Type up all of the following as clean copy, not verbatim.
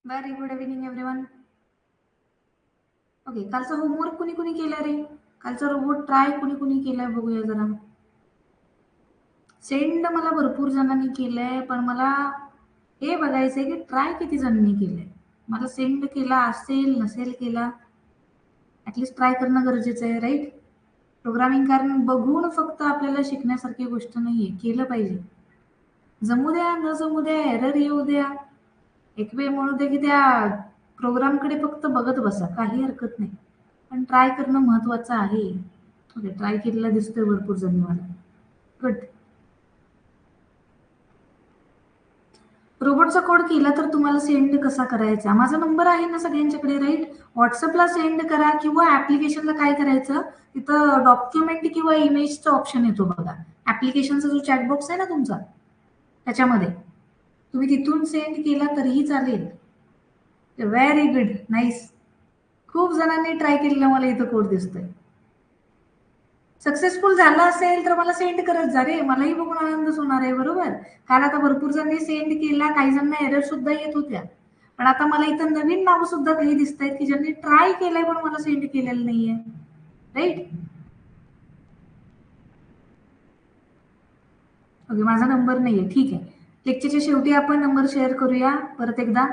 Very good evening everyone. Okay, कालचा homework कुणी कुणी केला रे? कालचा रोबोट ट्राय कुणी कुणी केलाय बघूया जरा. सेंड मला भरपूर जणांनी केलंय, पण मला हे बघायचंय की ट्राय किती जणांनी केलंय. मला सेंड केला असेल नसेल केला, ऍटलीस्ट ट्राय करणं गरजेचं आहे, राईट? प्रोग्रामिंग कारण बघून फक्त आपल्याला शिकण्यासारखी गोष्ट नाहीये, केलं पाहिजे. जमू द्या न जमू द्या, एरर येऊ द्या, एक वेळ म्हणू दे की त्या प्रोग्रामकडे फक्त बघत बसा, काही हरकत नाही, पण ट्राय करणं महत्वाचं आहे. ओके, ट्राय केलेला दिसतोय भरपूर जणी मला. गुड. रोबोटचा कोड केला तर तुम्हाला सेंड कसा करायचा? माझा नंबर आहे ना सगळ्यांच्याकडे, राईट? व्हॉट्सअपला सेंड करा किंवा ऍप्लिकेशनला काय करायचं, तिथं डॉक्युमेंट किंवा इमेजचा ऑप्शन येतो बघा. ऍप्लिकेशनचा जो चॅटबॉक्स आहे ना तुमचा, त्याच्यामध्ये तुम्ही तिथून सेंड केला तरीही चालेल. Very good, nice. खूप जणांनी ट्राय केलेला मला इथं कोड दिसतोय. सक्सेसफुल झाला असेल तर मला सेंड करत जा रे, मलाही बघून आनंदच होणार आहे, बरोबर? कारण आता भरपूर जणांनी सेंड केला, काही जणांना एरर सुद्धा येत होत्या, पण आता मला इथं नवीन नाव सुद्धा काही दिसत आहेत की ज्यांनी ट्राय केलंय पण मला सेंड केलेलं नाहीये, राईट? ओके, माझा नंबर नाहीये, ठीक आहे. लेक्चरच्या शेवटी आपण नंबर शेअर करूया परत एकदा.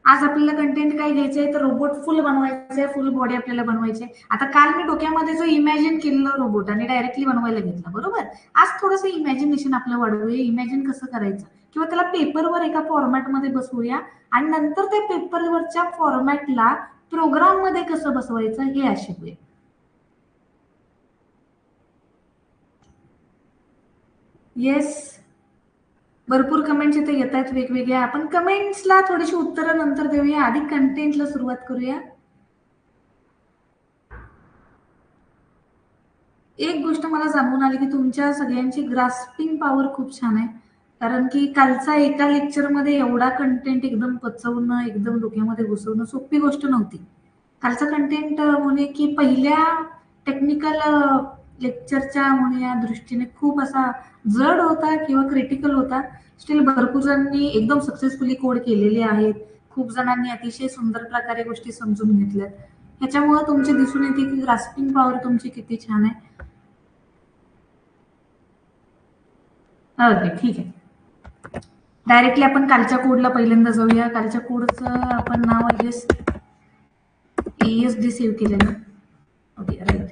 आज आपल्याला कंटेंट काय घ्यायचंय तर रोबोट फुल बनवायचंय, फुल बॉडी आपल्याला बनवायची. आता काल मी डोक्यामध्ये जो इमॅजिन केलेला रोबोट आणि डायरेक्टली बनवायला घेतला, बरोबर? आज थोडंसं इमॅजिनेशन आपलं वाढवूया, इमॅजिन कसं करायचं किंवा त्याला पेपरवर एका फॉर्मॅटमध्ये बसवूया आणि नंतर त्या पेपरवरच्या फॉर्मॅटला प्रोग्राम मध्ये कसं बसवायचं हे आज शिकूया. येस, भरपूर कमेंट्स इथे येत आहेत वेगवेगळ्या. आपण कमेंट्सला थोडीशी उत्तरं नंतर देऊया, आधी कंटेंटला सुरुवात करूया. एक गोष्ट मला जाणून आली की तुमच्या सगळ्यांची ग्रास्पिंग पॉवर खूप छान आहे, कारण की कालचा एका लेक्चरमध्ये एवढा कंटेंट एकदम पचवणं, एकदम डोक्यामध्ये घुसवणं सोपी गोष्ट नव्हती. कालचा कंटेंट म्हणे की पहिल्या टेक्निकल लेक्चरच्या म्हणूया दृष्टीने खूप असा जड होता किंवा क्रिटिकल होता. स्टील भरपूर जणांनी एकदम सक्सेसफुली कोड केलेले आहेत, खूप जणांनी अतिशय सुंदर प्रकारे गोष्टी समजून घेतल्यात. ह्याच्यामुळे तुमचे दिसून येते की ग्रास्पिंग पॉवर तुमची किती छान आहे. ओके, ठीक आहे. डायरेक्टली आपण कालच्या कोडला पहिल्यांदा जाऊया. कालच्या कोडचं आपण नाव आय गेस ASD सेव्ह केलेलं. Okay, right.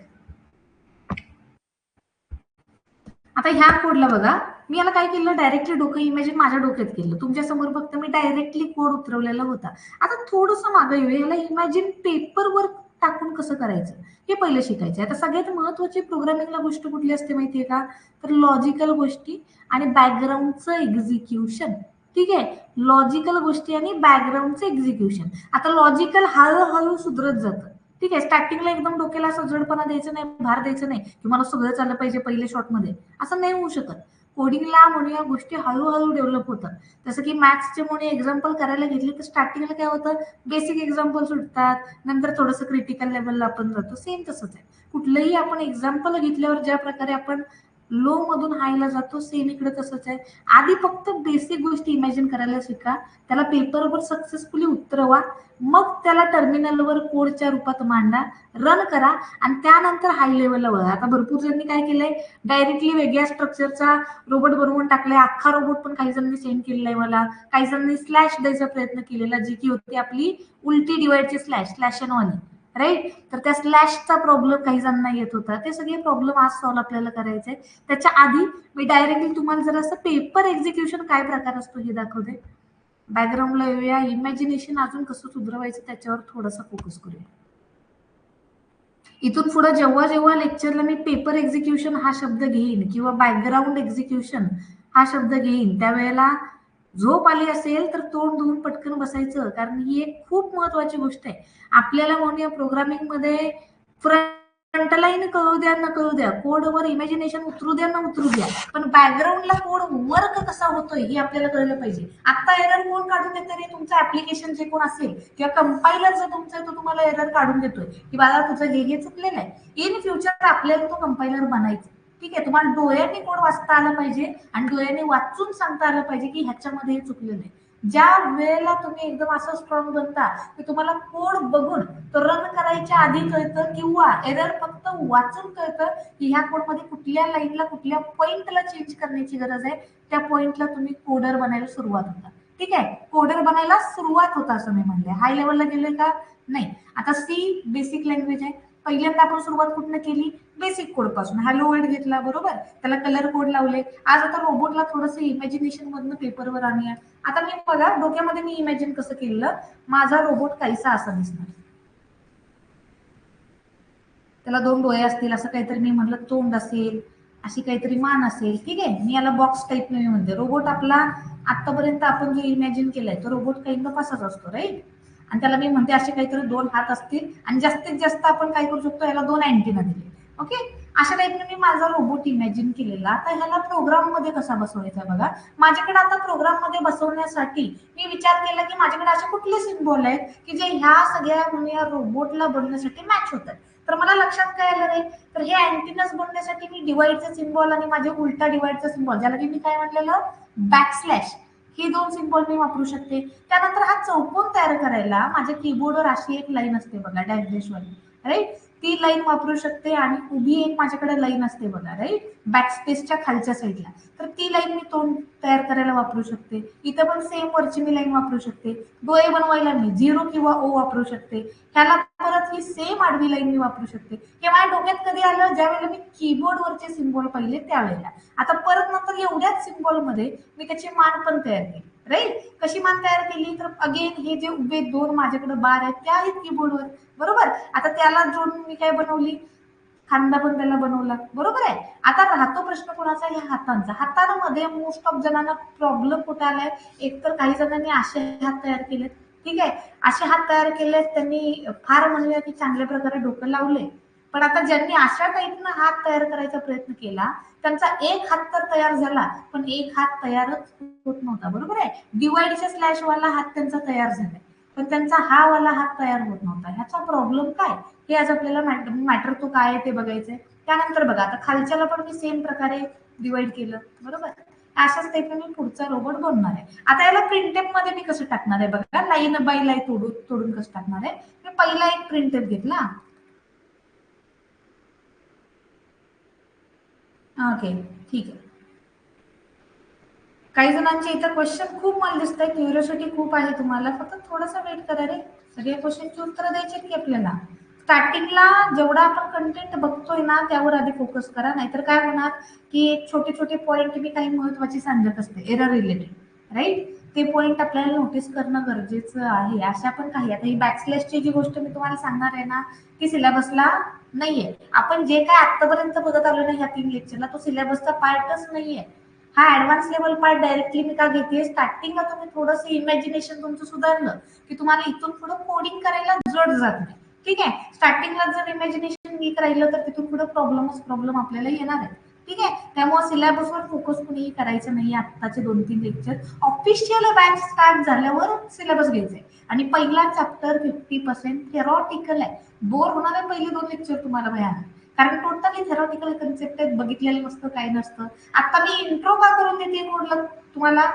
आता ह्या कोडला बघा, मी याला काय केलं, डायरेक्टली डोकं इमॅजिन माझ्या डोक्यात केलं. तुमच्या समोर फक्त मी डायरेक्टली कोड उतरवलेला होता. आता थोडंसं मागं येऊया, याला इमॅजिन पेपरवर टाकून कसं करायचं हे पहिलं शिकायचं. आता सगळ्यात महत्वाची प्रोग्रामिंगला गोष्ट कुठली असते माहितीये का, तर लॉजिकल गोष्टी आणि बॅकग्राऊंडचं एक्झिक्युशन. ठीक आहे, लॉजिकल गोष्टी आणि बॅकग्राऊंडचं एक्झिक्युशन. आता लॉजिकल हळूहळू सुधरत जातं. ठीक आहे, स्टार्टिंगला एकदम डोक्याला असं जडपणा द्यायचं नाही, भार द्यायचं नाही की मला सगळं चाललं पाहिजे पहिल्या शॉटमध्ये, असं नाही होऊ शकत. कोडिंगला म्हणूया गोष्टी हळूहळू डेव्हलप होतात. जसं की मॅथ्सचे म्हणून एक्झाम्पल करायला घेतले तर स्टार्टिंगला काय होतं, बेसिक एक्झाम्पल सुटतात, नंतर थोडंसं क्रिटिकल लेवलला आपण जातो. सेम तसंच आहे, कुठलंही आपण एक्झाम्पल घेतल्यावर ज्या प्रकारे आपण लो मधून हायला जातो, सेम इकडे तसंच आहे. आधी फक्त बेसिक गोष्टी इमॅजिन करायला शिका, त्याला पेपरवर सक्सेसफुली उतरवा, मग त्याला टर्मिनलवर कोडच्या रूपात मांडा, रन करा आणि त्यानंतर हाय लेवलला वळा. आता भरपूर जणांनी काय केलंय, डायरेक्टली वेगळ्या स्ट्रक्चरचा रोबोट बनवून टाकलाय, अख्खा रोबोट पण काही जणांनी सेंड केलेला आहे मला. काही जणांनी स्लॅश द्यायचा प्रयत्न केलेला, जी की होती आपली उलटी डिवाइडची स्लॅश, स्लॅश एन वाली, राईट? तर त्या स्लॅशचा प्रॉब्लेम काही जणांना येत होता. ते सगळे प्रॉब्लेम आज सॉल्व्ह आपल्याला करायचे. त्याच्या आधी मी डायरेक्टली तुम्हाला जर असं पेपर एक्झिक्युशन काय प्रकार असतो हे दाखवते. बॅकग्राऊंडला येऊया, इमॅजिनेशन अजून कसं सुधरवायचं त्याच्यावर थोडासा फोकस करूया. इथून पुढे जेव्हा जेव्हा लेक्चरला मी पेपर एक्झिक्युशन हा शब्द घेईन किंवा बॅकग्राऊंड एक्झिक्युशन हा शब्द घेईन, त्यावेळेला झोप आली असेल तर तोंड धुवून पटकन बसायचं, कारण ही एक खूप महत्वाची गोष्ट आहे. आपल्याला म्हणूया प्रोग्रामिंग मध्ये फ्रंट लाईन कळू द्या न कळू द्या, कोडवर इमॅजिनेशन उतरू द्या न उतरू द्या, पण बॅकग्राऊंडला कोड वर्क कसा होतोय हे आपल्याला कळलं पाहिजे. आता एरर कोण काढून देतं रे, तुमचं ऍप्लिकेशन जे कोण असेल किंवा कंपायलर जो तुमचा तो तुम्हाला एरर काढून देतोय की बाळा तुझं हे चुकलेलं आहे. इन फ्युचर आपल्याला तो कंपायलर बनायचा. ठीक आहे, तुम्हाला डोळ्यांनी कोड वाचता आलं पाहिजे आणि डोळ्यांनी वाचून सांगता आलं पाहिजे की ह्याच्यामध्ये हे चुकलेलं आहे. ज्या वेळेला तुम्ही एकदम असं स्ट्रॉंग बनता की तुम्हाला कोड बघून तो रन करायच्या आधी कळतं किंवा एरर फक्त वाचून कळतं की ह्या कोडमध्ये कुठल्या लाईनला कुठल्या पॉइंटला चेंज करण्याची गरज आहे, त्या पॉइंटला तुम्ही कोडर बनायला सुरुवात होता. ठीक आहे, कोडर बनायला सुरुवात होता असं मी म्हणले. हाय लेवलला गेले का नाही. आता सी बेसिक लँग्वेज आहे. पहिल्यांदा आपण सुरुवात कुठनं केली, बेसिक कोड पासून. हॅलो वर्ल्ड घेतला बरोबर, त्याला कलर कोड लावले. आज आता रोबोटला थोडंसं इमॅजिनेशन मधनं पेपरवर आणूया. आता मी बघा डोक्यामध्ये मी इमॅजिन कसं केलं, माझा रोबोट काहीसा असा दिसणार, त्याला 2 डोळे असतील, असं काहीतरी मी म्हटलं तोंड असेल, अशी काहीतरी मान असेल. ठीक आहे, मी याला बॉक्स टाईप मी म्हणते. रोबोट आपला आतापर्यंत आपण जो इमॅजिन केलाय तो रोबोट काही असाच असतो राईट. आणि त्याला मी म्हणते असे काहीतरी 2 हात असतील आणि जास्तीत जास्त आपण काय करू शकतो, याला 2 अँटिना दिले. ओके, अशा टाईपने मी माझा रोबोट इमॅजिन केलेला. आता ह्याला प्रोग्राम मध्ये कसा बसवायचा बघा. माझ्याकडे आता प्रोग्राम मध्ये बसवण्यासाठी मी विचार केला की माझ्याकडे असे कुठले सिम्बॉल आहेत की जे ह्या सगळ्या रोबोटला बनवण्यासाठी मॅच होतात. तर मला लक्षात काय आलं नाही, तर हे अँटिनस बनवण्यासाठी मी डिवाइडचा सिम्बॉल आणि माझे उलटा डिवाइडचा सिम्बॉल, ज्याला की मी काय म्हटलेलं बॅकस्लॅश, ही 2 सिम्बॉल मी वापरू शकते. त्यानंतर हा चौकोन तयार करायला माझ्या कीबोर्डवर अशी एक लाईन असते बघा, डॅश डॅश वाली राईट, ती लाईन वापरू शकते. आणि उभी एक माझ्याकडे लाईन असते बघा राईट, बॅकस्पेसच्या खालच्या साईडला, तर ती लाईन मी तोंड तयार करायला वापरू शकते. इथं पण सेम वरची मी लाईन वापरू शकते. डोळे बनवायला मी 0 किंवा O वापरू शकते. ह्याला परत ही सेम आडवी लाईन मी वापरू शकते. हे माझ्या डोक्यात कधी आलं, ज्या वेळेला मी कीबोर्डवरचे सिम्बॉल पाहिले त्यावेळेला. आता परत नंतर एवढ्याच सिम्बॉल मध्ये मी त्याची मान पण तयार केली राईट. कशी मान तयार केली, तर अगेन हे जे उभे 2 माझ्याकडे बार आहेत त्या आहेत कीबोर्डवर बरोबर. आता त्याला जोडून मी काय बनवली, खांदा पण त्याला बनवला बरोबर आहे. आता राहतो प्रश्न कोणाचा, ह्या हातांचा. हातांमध्ये मोस्ट ऑफ जणांना प्रॉब्लेम कुठे आलाय, एकतर काही जणांनी असे हात तयार केलेत. ठीक आहे, असे हात तयार केले, त्यांनी फार म्हणूया की चांगल्या प्रकारे डोकं लावले. पण आता ज्यांनी अशा टाईपनं हात तयार करायचा प्रयत्न केला, त्यांचा एक हात तर तयार झाला पण एक हात तयारच होत नव्हता बरोबर आहे. डिवाइडच्या स्लॅश वाला हात त्यांचा तयार झालाय पण त्यांचा हा वाला हात तयार होत नव्हता. ह्याचा प्रॉब्लेम काय, हे आज आपल्याला मॅटर तो काय आहे ते बघायचंय. त्यानंतर बघा आता खालच्याला पण मी सेम प्रकारे डिवाइड केलं बरोबर. अशाच टाईपने मी पुढचा रोबोट बनणार आहे. आता याला प्रिंटेप मध्ये मी कसं टाकणार आहे बघा, लाईन बाय लाईन तोडून तोडून कसं टाकणार आहे. मी पहिला एक प्रिंटेप घेतला. ओके ठीक आहे. काही जणांचे इथं क्वेश्चन खूप मला दिसत आहे, क्युरियोसिटी खूप आहे तुम्हाला, फक्त थोडासा वेट करा रे. सगळ्या क्वेश्चनची उत्तरं द्यायची की आपल्याला. स्टार्टिंगला जेवढा आपण कंटेंट बघतोय ना त्यावर आधी फोकस करा, नाहीतर काय होणार की छोटे छोटे पॉईंट मी काही महत्वाचे सांगत असते एरर रिलेटेड राईट. ते पॉईंट आपल्याला नोटीस करणं गरजेचं आहे. अशा पण काही, आता ही बॅकस्लॅशची जी गोष्ट मी तुम्हाला सांगणार आहे ना ती सिलेबसला नाहीये. आपण जे काय आतापर्यंत बघत आलो ना ह्या 3 लेक्चरला, तो सिलेबसचा पार्टच नाहीये. हा ऍडव्हान्स लेवल पार्ट डायरेक्टली मी का घेते, स्टार्टिंगला तुम्ही थोडंसं इमॅजिनेशन तुमचं सुधारलं की तुम्हाला इथून पुढे कोडिंग करायला जड जात नाही. ठीक आहे, स्टार्टिंगला जर इमॅजिनेशन वीक राहिलं तर तिथून पुढे प्रॉब्लेम आपल्याला येणार आहे. ठीक आहे, त्यामुळे सिलेबसवर फोकस कुणीही करायचं नाही. आत्ताचे 2-3 लेक्चर ऑफिशियल बॅच स्टार्ट झाल्यावर सिलेबस घ्यायचंय. आणि पहिला चॅप्टर 50% थेरॉटिकल आहे. बोर होणार आहे पहिले 2 लेक्चर तुम्हाला भयानक, कारण टोटली थेरॉटिकल कन्सेप्ट आहेत, बघितलेलं नसतं काही नसतं. आता मी इंट्रो का करून देते कोडला तुम्हाला,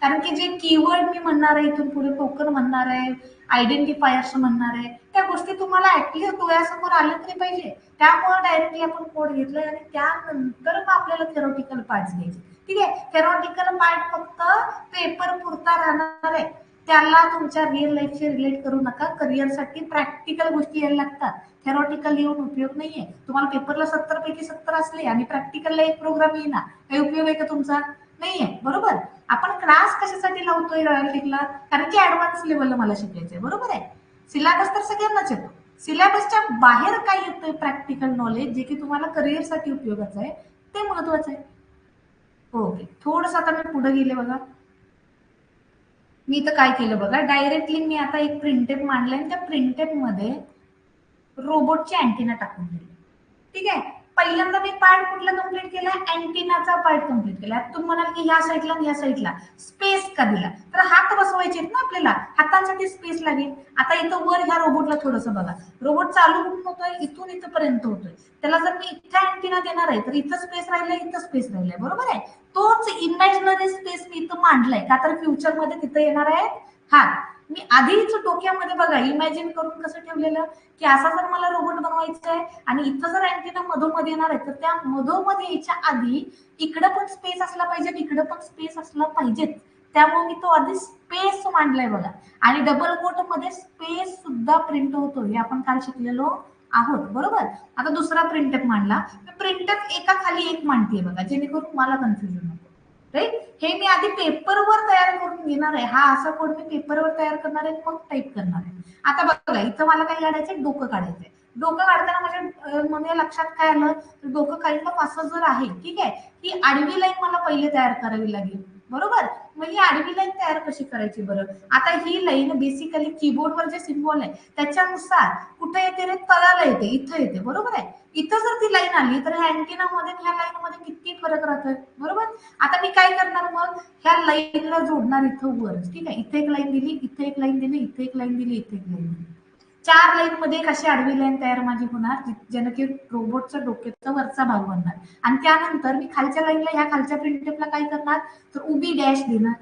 कारण की जे कीवर्ड मी म्हणणार आहे इथून पुढे, टोकन म्हणणार आहे, आयडेंटिफायर्स म्हणणार आहे, त्या गोष्टी तुम्हाला ऍटलीस्ट डोळ्यासमोर आल्या तरी पाहिजे. त्यामुळे डायरेक्टली आपण कोड घेतलाय आणि त्यानंतर मग आपल्याला थेरॉटिकल पार्ट घ्यायचे. ठीक आहे, थेरॉटिकल पार्ट फक्त पेपर पुरता राहणार आहे. त्याला तुमच्या रिअल लाईफशी रिलेट करू नका. करिअरसाठी प्रॅक्टिकल गोष्टी यायला लागतात. थेरॉटिकल येऊन उपयोग नाहीये. तुम्हाला पेपरला 70 पैकी 70 असले आणि प्रॅक्टिकलला एक प्रोग्राम येईना, काही उपयोग आहे का तुमचा, नाहीये बरोबर. आपण क्लास कशासाठी लावतोय रॉयल्टीला, कारण की ऍडव्हान्स लेवलला मला शिकायचंय बरोबर आहे. सिलेबस तर सगळ्यांनाच येतो. सिलेबसच्या बाहेर काय येतोय प्रॅक्टिकल नॉलेज, जे की तुम्हाला करिअरसाठी उपयोगाचं आहे, ते महत्वाचं आहे. ओके, थोडस आता मी पुढे गेले बघा. मी तर काय केलं बघा, डायरेक्टली मी आता एक प्रिंटेप मांडलंय आणि त्या प्रिंटेप मध्ये रोबोटची अँटिना टाकून दिली. ठीक आहे, पहिल्यांदा मी पार्ट कुठला कम्प्लीट केला, अँटिनाचा पार्ट कम्प्लीट केला. तुम्ही म्हणाल की ह्या साईडला ह्या साईडला स्पेस का दिला, तर हात बसवायचे ना आपल्याला, हातांसाठी स्पेस लागेल. आता इथं वर ह्या रोबोटला थोडंसं बघा, रोबोट चालू कुठून होतोय, इथून इथपर्यंत होतोय. त्याला जर मी इथं अँटिना देणार आहे तर इथं स्पेस राहिलाय, इथं स्पेस राहिलाय बरोबर आहे. तो तोच इमॅजिनरी स्पेस मी इथं मांडलाय का तर फ्युचरमध्ये तिथं येणार आहे हात. मी आधीच डोक्यामध्ये बघा इमॅजिन करून कसं ठेवलेलं की असा जर मला रोबोट बनवायचा आहे आणि इथं जर अँटिना मधोमध येणार आहे तर त्या मधोमध यायच्या आधी इकडं पण स्पेस असला पाहिजे इकडं पण स्पेस असला पाहिजेत. त्यामुळे मी तो आधी स्पेस मांडलाय बघा. आणि डबल कोट मध्ये स्पेस सुद्धा प्रिंट होतो हे आपण काल शिकलेलो आहोत बरोबर. आता दुसरा प्रिंटअप मांडला. प्रिंटअप एका खाली एक मांडते बघा जेणेकरून मला कन्फ्युजन नको. राईट. हे मी आधी पेपरवर तयार करून घेणार आहे. हा असा कोड मी पेपरवर तयार करणार आहे मग टाईप करणार आहे. आता बघा इथं मला काय काढायचंय डोकं काढायचंय. डोकं काढताना माझ्या म्हणजे लक्षात काय आलं डोकं काढलं असं जर आहे ठीक आहे ही आडवी लाईन मला पहिले तयार करावी लागेल बरोबर. मग ही आडवी लाईन तयार कशी करायची बरं. आता ही लाईन बेसिकली कीबोर्डवर जे सिम्बॉल आहे त्याच्यानुसार कुठे येते रे तळाला येते इथं येते बरोबर आहे. इथं जर ती लाईन आली तर ह्या अँटिना मध्ये ह्या लाईन मध्ये किती फरक राहतोय बरोबर. आता मी काय करणार मग ह्या लाईनला जोडणार इथं वर ठीक आहे. इथे एक लाईन दिली इथे एक लाईन दिली इथे एक लाईन दिली इथे एक लाईन दिली. 4 लाईन मध्ये कशी आडवी लाईन तयार माझी होणार ज्यानं की रोबोटच्या डोक्याचा वरचा भाग बनणार. आणि त्यानंतर मी खालच्या लाईनला ह्या खालच्या प्रिंटअपला काय करणार तर उभी डॅश देणार.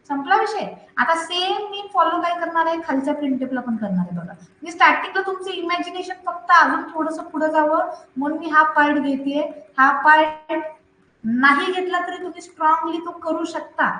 संपला विषय. आता सेम मी फॉलो काय करणार आहे खालच्या प्रिंटअपला पण करणार आहे बघा. मी स्टार्टिंगला तुमचं इमॅजिनेशन फक्त अजून थोडंसं पुढे जावं म्हणून मी हा पार्ट घेते. हा पार्ट नाही घेतला तरी तुम्ही स्ट्रॉंगली तो करू शकता.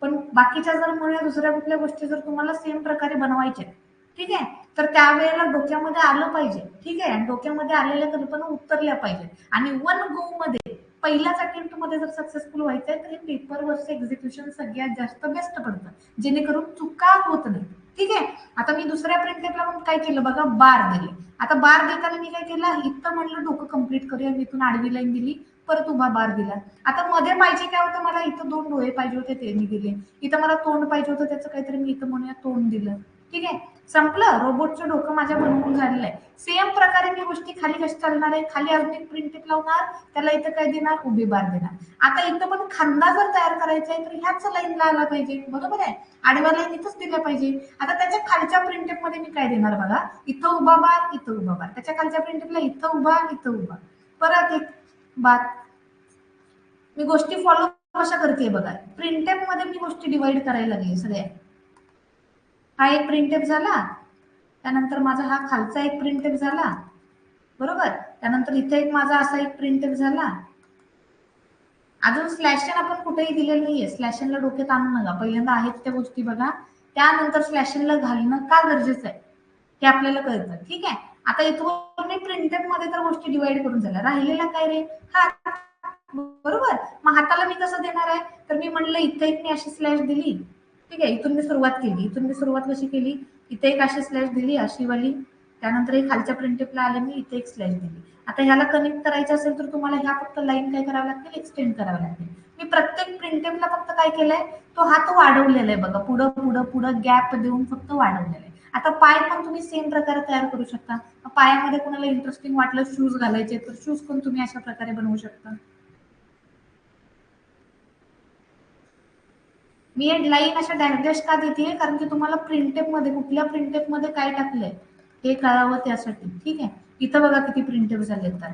पण बाकीच्या जर मुळे दुसऱ्या कुठल्या गोष्टी जर तुम्हाला सेम प्रकारे बनवायच्या ठीक आहे तर त्यावेळेला डोक्यामध्ये आलं पाहिजे ठीक आहे. आणि डोक्यामध्ये आलेल्या कल्पना उतरल्या पाहिजेत आणि वन गो मध्ये पहिल्याच अटेम्प्ट मध्ये जर सक्सेसफुल व्हायचंय तर हे पेपरवरचं एक्झिक्युशन सगळ्यात जास्त बेस्ट पडतं जेणेकरून चुका होत नाही ठीक आहे. आता मी दुसऱ्या प्रिंटअपला पण काय केलं बघा बार दिले. आता बार देताना मी काय केलं इथं म्हणलं डोकं कंप्लीट करूया इथून आडवी लाईन दिली परत उभा बार दिला. आता मध्ये पाहिजे काय होतं मला इथं 2 डोळे पाहिजे होते ते मी दिले. इथं मला तोंड पाहिजे होतं त्याचं काहीतरी मी इथं म्हणूया तोंड दिलं ठीक आहे. संपलं. रोबोटचं डोकं माझ्या बनवून झालेलं आहे. सेम प्रकारे मी गोष्टी खाली कशी चालणार आहे खाली अजून एक प्रिंटअप लावणार त्याला इथं काय देणार उभी बार देणार. आता इथं पण खांदा जर तयार करायचा आहे तर ह्याच लाईनला आला पाहिजे बरोबर आहे. आडव्या लाईन इथंच दिल्या पाहिजे. आता त्याच्या खालच्या प्रिंटअप मध्ये मी काय देणार बघा इथं उभा बार इथं उभा बार त्याच्या खालच्या प्रिंटअपला इथं उभा परत एक बार. मी गोष्टी फॉलो कशा करते बघा. प्रिंटअप मध्ये मी गोष्टी डिवाइड करायला लागले सगळ्या. हा एक प्रिंटअप झाला त्यानंतर माझा हा खालचा एक प्रिंटअप झाला बरोबर. त्यानंतर इथे एक माझा असा एक प्रिंटअप झाला. अजून स्लॅशन आपण कुठेही दिलेलं नाहीये. स्लॅशनला डोक्यात आणू नका. पहिल्यांदा आहेत त्या गोष्टी बघा त्यानंतर स्लॅशनला घालणं का गरजेचं आहे हे आपल्याला कळतं ठीक आहे. आता इथून मी प्रिंटअप मध्ये तर गोष्टी डिवाइड करून झाल्या राहिलेला काय रे हा बरोबर. मग हाताला मी कसं देणार आहे तर मी म्हणलं इथे एक मी अशी स्लॅश दिली ठीक आहे. इथून मी सुरुवात केली. इथून मी सुरुवात कशी केली इथे एक अशी स्लॅश दिली अशी वाली. त्यानंतर एक खालच्या प्रिंटअपला आले मी इथे एक स्लॅश दिली. आता ह्याला कनेक्ट करायचं असेल तर तुम्हाला ह्या फक्त लाईन काय कराव्या लागतील एक्सटेंड कराव्या लागतील. मी प्रत्येक प्रिंटअपला फक्त काय केलंय तो हात वाढवलेला आहे बघा पुढं पुढं पुढं गॅप देऊन फक्त वाढवलेला आहे. आता पाय पण तुम्ही सेम प्रकारे तयार करू शकता. पायामध्ये कोणाला इंटरेस्टिंग वाटलं शूज घालायचे तर शूज पण तुम्ही अशा प्रकारे बनवू शकता. मी एक लाईन अशा डॅश का देते कारण की तुम्हाला प्रिंटअप मध्ये कुठल्या प्रिंटअप मध्ये काय टाकलंय हे कळावं त्यासाठी ठीक आहे. इथं बघा किती प्रिंटअप झाले तर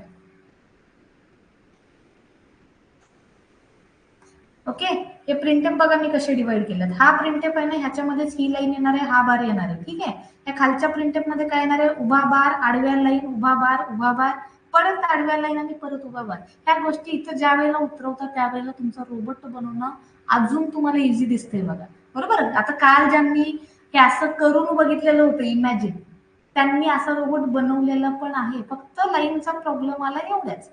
ओके. हे प्रिंटअप बघा मी कसे डिवाइड केलं. हा प्रिंटअप आहे ना ह्याच्यामध्येच ही लाईन येणार आहे हा बार येणार आहे ठीक आहे. या खालच्या प्रिंटअप मध्ये काय येणार आहे उभा बार आडव्या लाईन उभा बार परत आडव्या लाईन आणि परत उभा बार. ह्या गोष्टी इथं ज्या वेळेला उतरवतात त्यावेळेला तुमचा रोबोट बनवणं अजून तुम्हाला इझी दिसतंय बघा बरोबर. आता काल ज्यांनी हे असं करून बघितलेलं होतं इमॅजिन त्यांनी असा रोबोट बनवलेला पण आहे. फक्त लाईनचा प्रॉब्लेम आला एवढ्याच.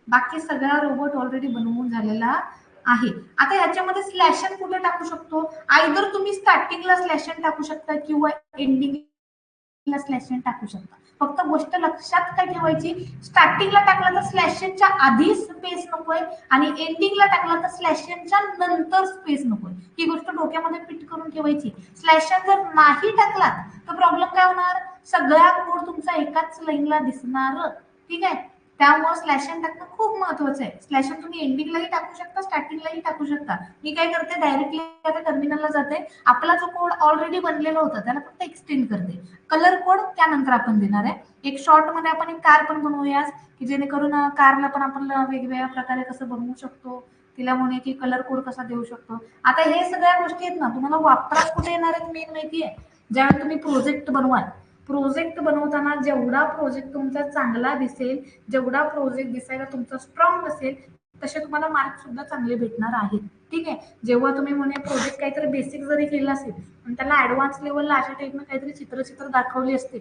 बाकी सगळा रोबोट ऑलरेडी बनवून झालेला आहे. आता ह्याच्यामध्ये स्लॅशन कुठे टाकू शकतो आयदर तुम्ही स्टार्टिंगला स्लॅशन टाकू शकता किंवा एंडिंगला स्लॅशन टाकू शकता. फक्त गोष्ट लक्षात काय ठेवायची स्टार्टिंगला टाकला तर स्लॅशनच्या आधी स्पेस नकोय आणि एंडिंगला टाकला तर स्लॅशनच्या नंतर स्पेस नकोय. ही गोष्ट डोक्यामध्ये फिट करून ठेवायची. स्लॅशन जर नाही टाकला तर प्रॉब्लेम काय होणार सगळा कोड तुमचा एकाच लाईनला दिसणार ठीक आहे. त्यामुळे स्लॅशन टाकणं खूप महत्वाचं आहे. स्लॅशन तुम्ही एंडिंगलाही टाकू शकता स्टार्टिंगलाही टाकू शकता. मी काय करते डायरेक्टली आता टर्मिनलला जाते आपला जो कोड ऑलरेडी बनलेला होता त्याला फक्त एक्सटेंड करते. कलर कोड त्यानंतर आपण देणार आहे. एक शॉर्ट मध्ये आपण एक कार पण बनवूया की जेणेकरून कारला पण आपण वेगवेगळ्या प्रकारे कसं बनवू शकतो तिला म्हणे की कलर कोड कसा देऊ शकतो. आता हे सगळ्या गोष्टी आहेत ना, तुम्हाला वापरात कुठे येणार आहेत मेन माहितीये, ज्यावेळी तुम्ही प्रोजेक्ट बनवाल. प्रोजेक्ट बनवताना जेवढा प्रोजेक्ट तुमचा चांगला दिसेल, जेवढा प्रोजेक्ट दिसायला तुमचा स्ट्रॉंग असेल, तसे तुम्हाला मार्क सुद्धा चांगले भेटणार आहेत. ठीक आहे. जेव्हा तुम्ही म्हणे प्रोजेक्ट काहीतरी बेसिक जरी केला असेल आणि त्याला ऍडव्हान्स लेवलला अशा टाईपनं काहीतरी चित्र दाखवली असते,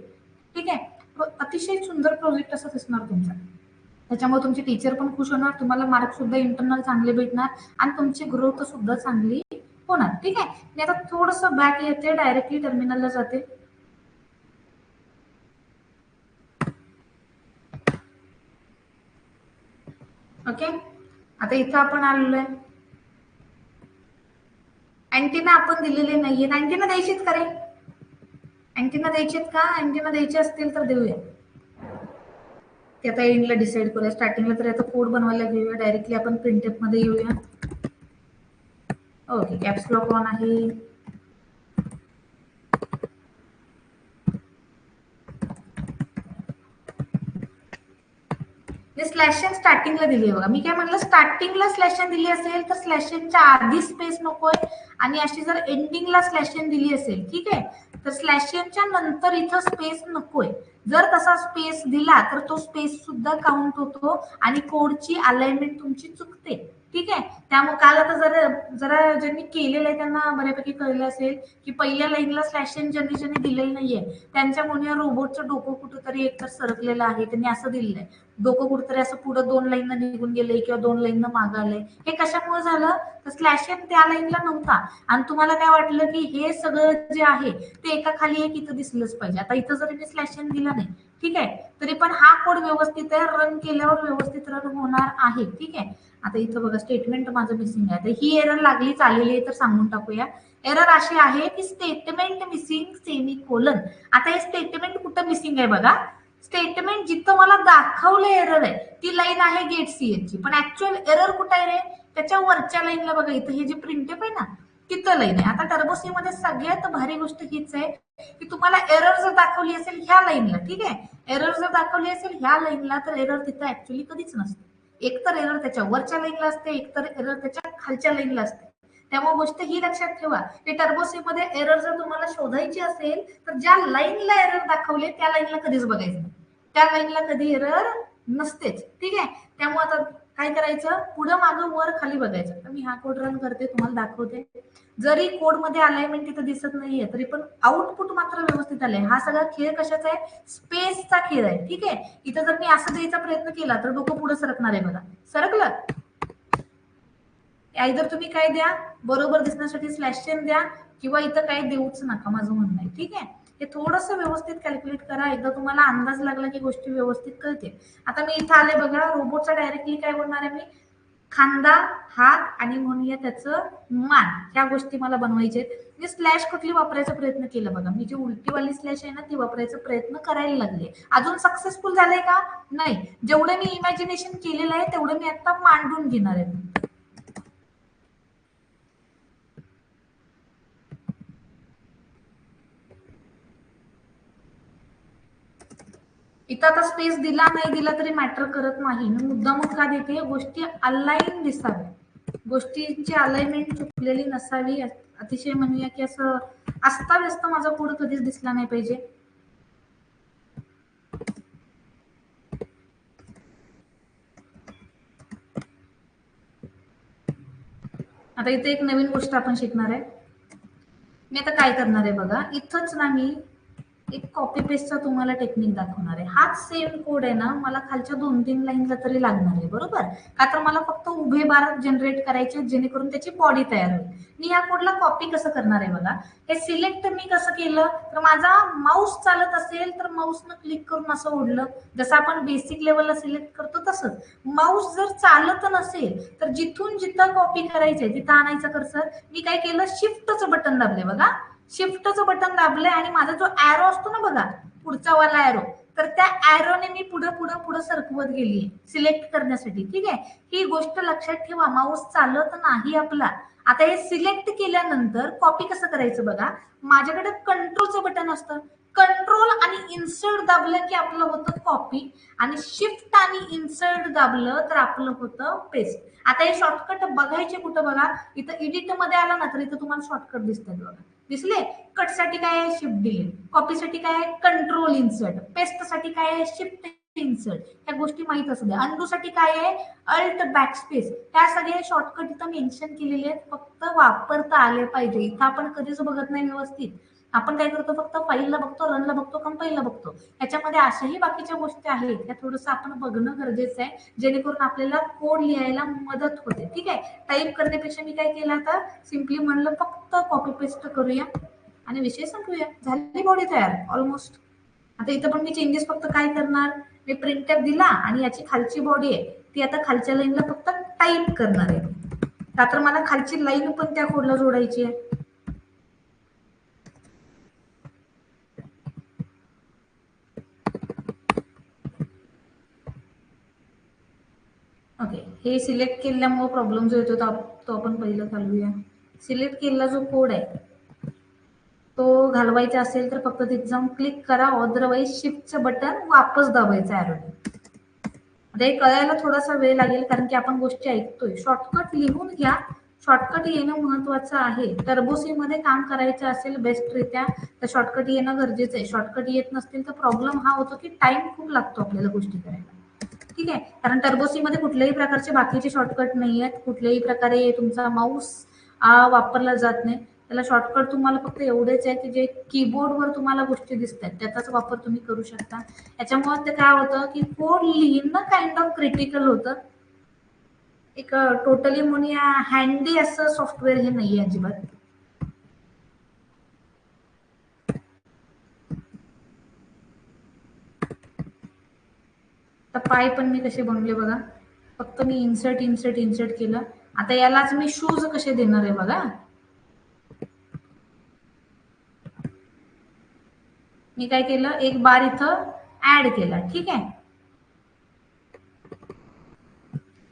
ठीक आहे, अतिशय सुंदर प्रोजेक्ट असं दिसणार तुमचा. त्याच्यामुळे तुमचे टीचर पण खुश होणार, तुम्हाला मार्क सुद्धा इंटरनल चांगले भेटणार आणि तुमची ग्रोथ सुद्धा चांगली होणार. ठीक आहे. मी आता थोडस बॅक येते, डायरेक्टली टर्मिनलला जाते. ओके. आता इथं आपण आलेलो आहे. अँटीना आपण दिलेले नाहीये. अँटीना द्यायचीत का रे? अँटीना द्यायचेत का? अँटीना द्यायचे असतील तर देऊया. ते आता एंडला डिसाईड करूया. स्टार्टिंगला तर आता कोड बनवायला घेऊया. डायरेक्टली आपण प्रिंटअप मध्ये येऊया. ओके. कॅप्स लॉक ऑन आहे. स्लॅशन स्टार्टिंगला दिली आहे बघा. मी काय म्हणलं, स्टार्टिंगला स्लॅशन दिली असेल तर स्लॅशनच्या आधी स्पेस नकोय, आणि अशी जर एंडिंगला स्लॅशन दिली असेल, ठीक आहे, तर स्लॅशनच्या नंतर इथं स्पेस नकोय. जर तसा स्पेस दिला तर तो स्पेस सुद्धा काउंट होतो आणि कोडची अलाइनमेंट तुमची चुकते. ठीक आहे. त्यामुळे काल आता जरा जरा ज्यांनी केलेलं आहे त्यांना बऱ्यापैकी कळलं असेल की पहिल्या लाईनला स्लॅशन ज्यांनी दिलेलं नाहीये त्यांच्यामुळे रोबोटचं डोकं कुठंतरी एकतर सरकलेलं आहे. त्यांनी असं दिलेलं आहे, डोकं कुठेतरी असं पुढे 2 लाईन निघून गेलंय किंवा 2 लाईन मागं आलंय. हे कशामुळे झालं, तर स्लॅशन त्या लाईनला नव्हता आणि तुम्हाला काय वाटलं की हे सगळं जे आहे ते एका खाली एक इथं दिसलंच पाहिजे. आता इथं जरी मी स्लॅशन दिला नाही, ठीक आहे, तरी पण हा कोड व्यवस्थित आहे, रन केल्यावर व्यवस्थित रन होणार आहे. ठीक आहे. आता इथं बघा स्टेटमेंट माझं मिसिंग आहे. तर ही एरर लागली चाललेली आहे, तर सांगून टाकूया. एरर अशी आहे की स्टेटमेंट मिसिंग सेमीकोलन. आता हे स्टेटमेंट कुठं मिसिंग आहे बघा. स्टेटमेंट जिथं मला दाखवलं एरर आहे ती लाईन आहे गेट सीएच ची, पण ऍक्च्युअल एरर कुठं आहे रे, त्याच्या वरच्या लाईनला बघा. इथं हे जे प्रिंटअप आहे ना तिथं लाईन आहे. आता टर्बोसी मध्ये सगळ्यात भारी गोष्ट हीच आहे की तुम्हाला एरर जर दाखवली असेल ह्या लाईनला, ठीक आहे, एरर जर दाखवली असेल ह्या लाईनला, तर एरर तिथं ऍक्च्युअली कधीच नसते. एकतर एरर त्याच्या वरच्या लाईनला असते, एकतर एरर त्याच्या खालच्या लाईनला असते. त्यामुळे गोष्ट ही लक्षात ठेवा की टर्बोसी मध्ये एरर जर तुम्हाला शोधायची असेल तर ज्या लाईनला एरर दाखवले त्या लाईनला कधीच बघायचं नाही, त्या लाईनला कधी एरर नसतेच. ठीक आहे. त्यामुळे आता काय करायचं, पुढं मागं वर खाली बघायचं. तर मी हा कोड रन करते, तुम्हाला दाखवते. जरी कोड मध्ये अलाइनमेंट तिथं दिसत नाहीये तरी पण आउटपुट मात्र व्यवस्थित आलंय. हा सगळा खेळ कशाचा आहे, स्पेसचा खेळ आहे. ठीक आहे. इथं जर मी असं द्यायचा प्रयत्न केला तर डोकं पुढे सरकणार आहे बघा. सरकलं. आयदर तुम्ही काय द्या, बरोबर दिसण्यासाठी स्लॅशन द्या, किंवा इथं काही देऊच नका, माझं म्हणणं आहे. ठीक आहे. हे थोडस व्यवस्थित कॅल्क्युलेट करा, एकदा तुम्हाला अंदाज लागला की गोष्टी व्यवस्थित कळते. आता मी इथं आले बघा, रोबोटचा डायरेक्टली काय बोलणार आहे मी, खांदा, हात आणि म्हणूया त्याचं मान, ह्या गोष्टी मला बनवायचे आहेत. मी स्लॅश कुठली वापरायचा प्रयत्न केला बघा, मी जी उलटीवाली स्लॅश आहे ना ती वापरायचा प्रयत्न करायला लागले. अजून सक्सेसफुल झालंय का, नाही. जेवढं मी इमॅजिनेशन केलेलं आहे तेवढं मी आता मांडून घेणार आहे. इथं आता स्पेस दिला नाही दिला तरी मॅटर करत नाही. मी मुद्दामून का देते, गोष्टी अलाईन दिसाव्या, गोष्टींची अलाइनमेंट चुकलेली नसावी. अतिशय म्हणूया की असं अस्ताव्यस्त माझा कोड कधीच दिसला नाही पाहिजे. आता इथे एक नवीन गोष्ट आपण शिकणार आहे. मी आता काय करणार आहे बघा, इथंच ना मी एक कॉपी पेस्टचा तुम्हाला टेक्निक दाखवणार आहे. हाच सेम कोड आहे ना मला खालच्या 2-3 लाईनला तरी लागणार आहे, बरोबर, का तर मला फक्त उभे बार जनरेट करायचे जेणेकरून त्याची बॉडी तयार होईल. मी या कोडला कॉपी कसं करणार आहे बघा. हे सिलेक्ट मी कसं केलं, तर माझा माऊस चालत असेल तर माऊसनं क्लिक करून असं ओढलं, जसं आपण बेसिक लेवलला सिलेक्ट करतो तसंच. माऊस जर चालत नसेल तर जिथून जिथं कॉपी करायचंय तिथं आणायचं कर्सर. मी काय केलं, शिफ्टचं बटन दाबले बघा, शिफ्टचं बटन दाबलंय आणि माझा जो ऍरो असतो ना बघा, पुढचा वाला ऍरो, तर त्या ऍरोने मी पुढे पुढे पुढे सरकवत गेली सिलेक्ट करण्यासाठी. ठीक आहे. ही गोष्ट लक्षात ठेवा, माऊस चालत नाही आपला. आता हे सिलेक्ट केल्यानंतर कॉपी कसं करायचं बघा, माझ्याकडे कंट्रोलचं बटन असतं. कंट्रोल आणि इन्सर्ट दाबलं की आपलं होतं कॉपी, आणि शिफ्ट आणि इन्सर्ट दाबलं तर आपलं होतं पेस्ट. आता हे शॉर्टकट बघायचे कुठं बघा, इथं एडिट मध्ये आला ना तर इथं तुम्हाला शॉर्टकट दिसतात बघा, दिसले. कट साठी काय आहे शिफ्ट डिलीट, कॉपी साठी काय आहे कंट्रोल इन्सर्ट, पेस्ट साठी काय आहे शिफ्ट इन्सर्ट. ह्या गोष्टी माहित असू द्या. अनडू साठी काय आहे अल्ट बॅकस्पेस. ह्या सगळे शॉर्टकट इथं मेन्शन केलेले आहेत, फक्त वापरता आले पाहिजे. इथं आपण कधीच बघत नाही व्यवस्थित. आपण काय करतो फक्त फाईलला बघतो, रनला बघतो, कंपाईलला बघतो. ह्याच्यामध्ये अशाही बाकीच्या गोष्टी आहेत त्या थोडंसं आपण बघणं गरजेचं आहे, जेणेकरून आपल्याला कोड लिहायला मदत होते. ठीक आहे, टाईप करण्यापेक्षा मी काय केलं आता सिम्पली म्हणलं फक्त कॉपी पेस्ट करूया आणि विषय संपूया. झाली बॉडी तयार ऑलमोस्ट. आता इथं पण मी चेंजेस फक्त काय करणार, मी प्रिंट दिला आणि याची खालची बॉडी आहे ती आता खालच्या लाईनला फक्त टाईप करणार आहे, का तर मला खालची लाईन पण त्या कोडला जोडायची आहे. ओके, हे सिलेक्ट केल्यामुळे प्रॉब्लेम जो येतो तो आपण पहिलं घालूया. सिलेक्ट केलेला जो कोड आहे तो घालवायचा असेल तर फक्त तिथे जाऊन क्लिक करा, अदरवाईज शिफ्टचं बटन वापस दाबायचं ॲरोने. आता हे कळायला थोडासा वेळ लागेल कारण की आपण गोष्टी ऐकतोय. शॉर्टकट लिहून घ्या, शॉर्टकट येणं महत्वाचं आहे. टर्बोसी मध्ये काम करायचं असेल बेस्टरित्या तर शॉर्टकट येणं गरजेचं आहे. शॉर्टकट येत नसतील तर प्रॉब्लेम हा होतो की टाइम खूप लागतो आपल्याला गोष्टी करायला. ठीक आहे, कारण टर्बोसी मध्ये कुठल्याही प्रकारचे बाकीचे शॉर्टकट नाही आहेत, कुठल्याही प्रकारे तुमचा माऊस वापरला जात नाही. त्याला शॉर्टकट तुम्हाला फक्त एवढेच आहे की जे कीबोर्डवर तुम्हाला गोष्टी दिसतात त्याचाच वापर तुम्ही करू शकता. याच्यामुळे ते काय होतं की कोड लिहिणं काइंड ऑफ क्रिटिकल होतं. एक टोटली म्हणूया हँडी असं सॉफ्टवेअर हे नाही आहे अजिबात. तर पाय पण मी कसे बनवले बघा, फक्त मी इन्सर्ट इन्सर्ट इन्सर्ट केलं. आता यालाच मी शूज कसे देणार आहे बघा, मी काय केलं एक बार इथं ऍड केला. ठीक आहे,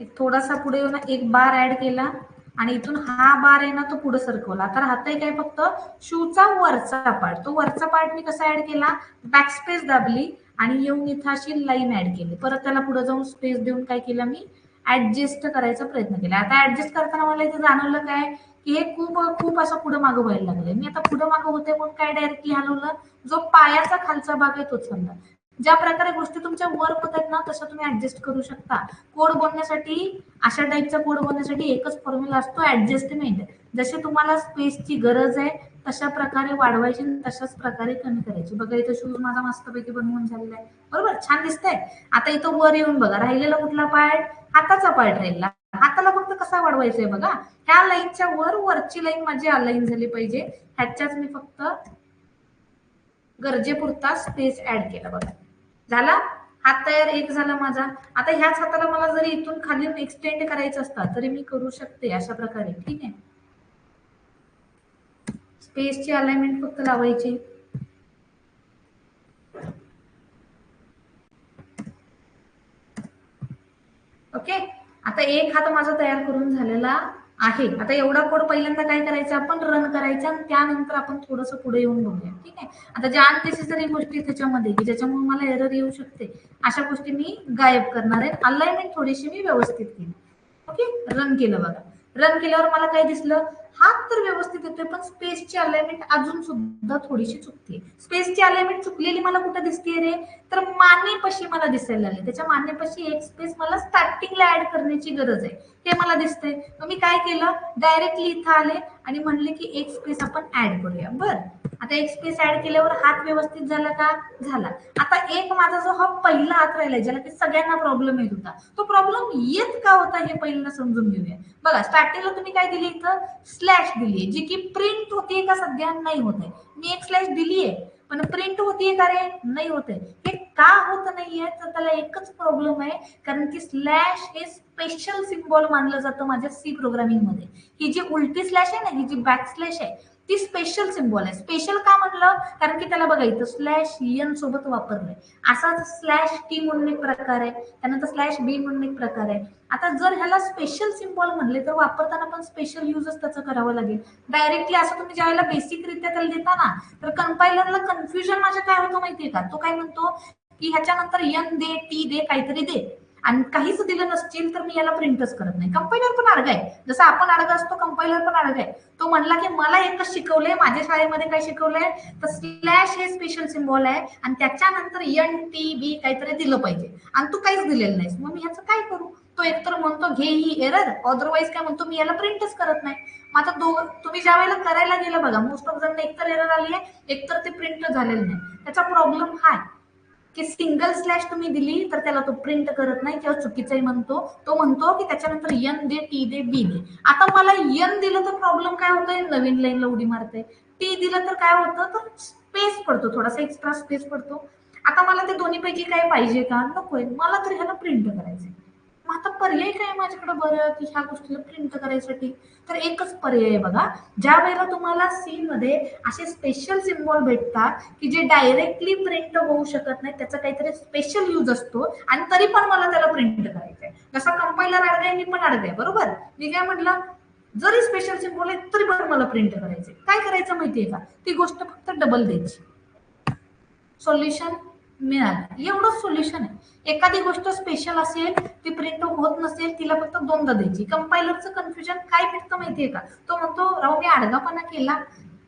एक थोडासा पुढे येऊन एक बार ऍड केला आणि इथून हा बार आहे ना तो पुढे सरकवला. तर हात आहे काय फक्त शूचा वरचा पार्ट, तो वरचा पार्ट मी कसा ऍड केला, बॅकस्पेस दाबली आणि येऊन इथं अशी लाईन ऍड केली. परत त्याला पुढे जाऊन स्पेस देऊन काय केलं मी ऍडजस्ट करायचा प्रयत्न केला. आता ऍडजस्ट करताना मला इथे जाणवलं काय की हे खूप खूप असं पुढे मागं व्हायला लागलंय. मी आता पुढे मागं होते म्हणून काय डायरेक्टली हलवलं, जो पायाचा खालचा भाग आहे तोच हलला. ज्या प्रकारे गोष्टी तुमच्या वर्क होत आहेत ना तसं तुम्ही ऍडजस्ट करू शकता. कोड बनवण्यासाठी अशा टाईपचा कोड बनवण्यासाठी एकच फॉर्म्युला असतो ऍडजस्टमेंट. जसे तुम्हाला स्पेसची गरज आहे तशा प्रकारे वाढवायची, तशाच प्रकारे कमी करायची. बघा इथं शूज माझा मस्तपैकी बनवून झालेला आहे, बरोबर छान दिसतंय. आता इथं वर येऊन बघा राहिलेला कुठला पार्ट, हाताचा पार्ट राहिला. हाताला फक्त कसा वाढवायचा आहे बघा, ह्या लाईनच्या वर वरची लाईन माझी अलाईन झाली पाहिजे. ह्याच्याच मी फक्त गरजेपुरता स्पेस ऍड केला बघा, झाला हात तयार एक झाला माझा. आता ह्याच हाताला मला जरी इथून खाली एक्सटेंड करायचं असतं तरी मी करू शकते अशा प्रकारे. ठीक आहे, स्पेसची अलाइनमेंट फक्त लावायची. ओके, आता एक हात माझा तयार करून झालेला आहे. आता एवढा कोड पहिल्यांदा काय करायचं आपण रन करायचा आणि त्यानंतर आपण थोडंसं पुढे येऊन बघूया. ठीक आहे, आता ज्या अननेसेसरी गोष्टी त्याच्यामध्ये की ज्याच्यामुळे मला एरर येऊ शकते अशा गोष्टी मी गायब करणार आहे. अलाइनमेंट थोडीशी मी व्यवस्थित केली. ओके, रन केलं बघा. रन केल्यावर मला काय दिसलं, हात तर व्यवस्थित येतोय पण स्पेसची अलाइनमेंट अजून सुद्धा थोडीशी चुकते. स्पेसची अलाइनमेंट चुकलेली मला कुठे दिसते रे, तर मानेपाशी मला दिसायला लागले. त्याच्या मानेपाशी एक स्पेस मला स्टार्टिंगला ऍड करण्याची गरज आहे हे मला दिसतंय. मग मी काय केलं डायरेक्टली इथं आले आणि म्हणले की एक स्पेस आपण ऍड करूया. बरं, आता एक स्पेस ऍड केल्यावर हात व्यवस्थित झाला का, झाला. आता एक माझा जो हा पहिला हात राहिलाय ज्याला की सगळ्यांना प्रॉब्लेम येत होता, तो प्रॉब्लेम येत का होता हे पहिल्यांदा समजून घेऊया. बघा स्टार्टिंगला तुम्ही काय दिली इथं स्लॅश दिली, जी की प्रिंट होतीये का सध्या नाही होते. मी एक स्लॅश दिलीये पण प्रिंट होतीये का रे, नाही होते. हे का होत नाहीये तर त्याला एकच प्रॉब्लेम आहे, कारण की स्लॅश हे स्पेशल सिम्बॉल मानलं जातं माझ्या सी प्रोग्रामिंग मध्ये. ही जी उलटी स्लॅश आहे ना, ही जी बॅक स्लॅश आहे ती स्पेशल सिम्बॉल आहे. स्पेशल का म्हणलं, कारण की त्याला बघा इथं स्लॅश एन सोबत वापरलंय. असाच स्लॅश टी म्हणून एक प्रकार आहे, त्यानंतर स्लॅश बी म्हणून एक प्रकार आहे. आता जर ह्याला स्पेशल सिम्बॉल म्हणले तर वापरताना पण स्पेशल युजच त्याचं करावं लागेल. डायरेक्टली असं तुम्ही ज्यावेळेला बेसिकरित्या त्याला देता ना, तर कंपायलरला कन्फ्युजन माझं काय होतं माहितीये का, तो काय म्हणतो की ह्याच्यानंतर एन दे, टी दे, काहीतरी दे, आणि काहीच दिलं नसतील तर मी याला प्रिंटच करत नाही. कंपायलर पण अडगा आहे, जसं आपण अडगा असतो कंपायलर पण अडगा आहे. तो म्हणला की मला एकच शिकवलंय, माझ्या शाळेमध्ये काय शिकवलंय तर स्लॅश हे स्पेशल सिम्बॉल आहे आणि त्याच्यानंतर एन टी बी काहीतरी दिलं पाहिजे, आणि तू काहीच दिलेलं नाहीस, मग मी ह्याचं काय करू. तो एकतर म्हणतो घे ही एरर, अदरवाईज काय म्हणतो मी याला प्रिंटच करत नाही. मग आता तुम्ही ज्या वेळेला करायला गेलं बघा, मोस्ट ऑफ जण एकतर एरर आली आहे, एकतर ते प्रिंट झालेलं नाही. त्याचा प्रॉब्लेम हा आहे की सिंगल स्लॅश तुम्ही दिली तर त्याला तो प्रिंट करत नाही किंवा चुकीचाही म्हणतो. तो म्हणतो की त्याच्यानंतर एन दे, टी दे, बी दे. आता मला एन दिलं तर प्रॉब्लेम काय होतोय, नवीन लाईनला उडी मारते. टी दिलं तर काय होतं, तर स्पेस पडतो, थोडासा एक्स्ट्रा स्पेस पडतो. आता मला ते दोन्ही पैकी काय पाहिजे का, नकोय मला, तर ह्याला प्रिंट करायचंय. मग आता पर्याय काय माझ्याकडे बरं की ह्या गोष्टीला प्रिंट करायसाठी, तर एकच पर्याय आहे बघा. ज्या वेळेला तुम्हाला सी मध्ये असे स्पेशल सिम्बॉल भेटतात की जे डायरेक्टली प्रिंट होऊ शकत नाही, त्याचा काहीतरी स्पेशल यूज असतो आणि तरी पण मला त्याला प्रिंट करायचंय. जसा कंपायलर अडगाय, मी पण अडगाय, बरोबर. मी काय म्हटलं, जरी स्पेशल सिम्बॉल आहे तरी पण मला प्रिंट करायचंय. काय करायचं माहितीये का, ती गोष्ट फक्त डबल द्यायची. सोल्युशन मिळालं, एवढंच सोल्युशन आहे. एखादी गोष्ट स्पेशल असेल, ती प्रिंट होत नसेल, तिला फक्त दोनदा द्यायची. कंपायलरचं कन्फ्युजन काय भेटतं माहितीये का, तो म्हणतो राव मी आडगापणा केला,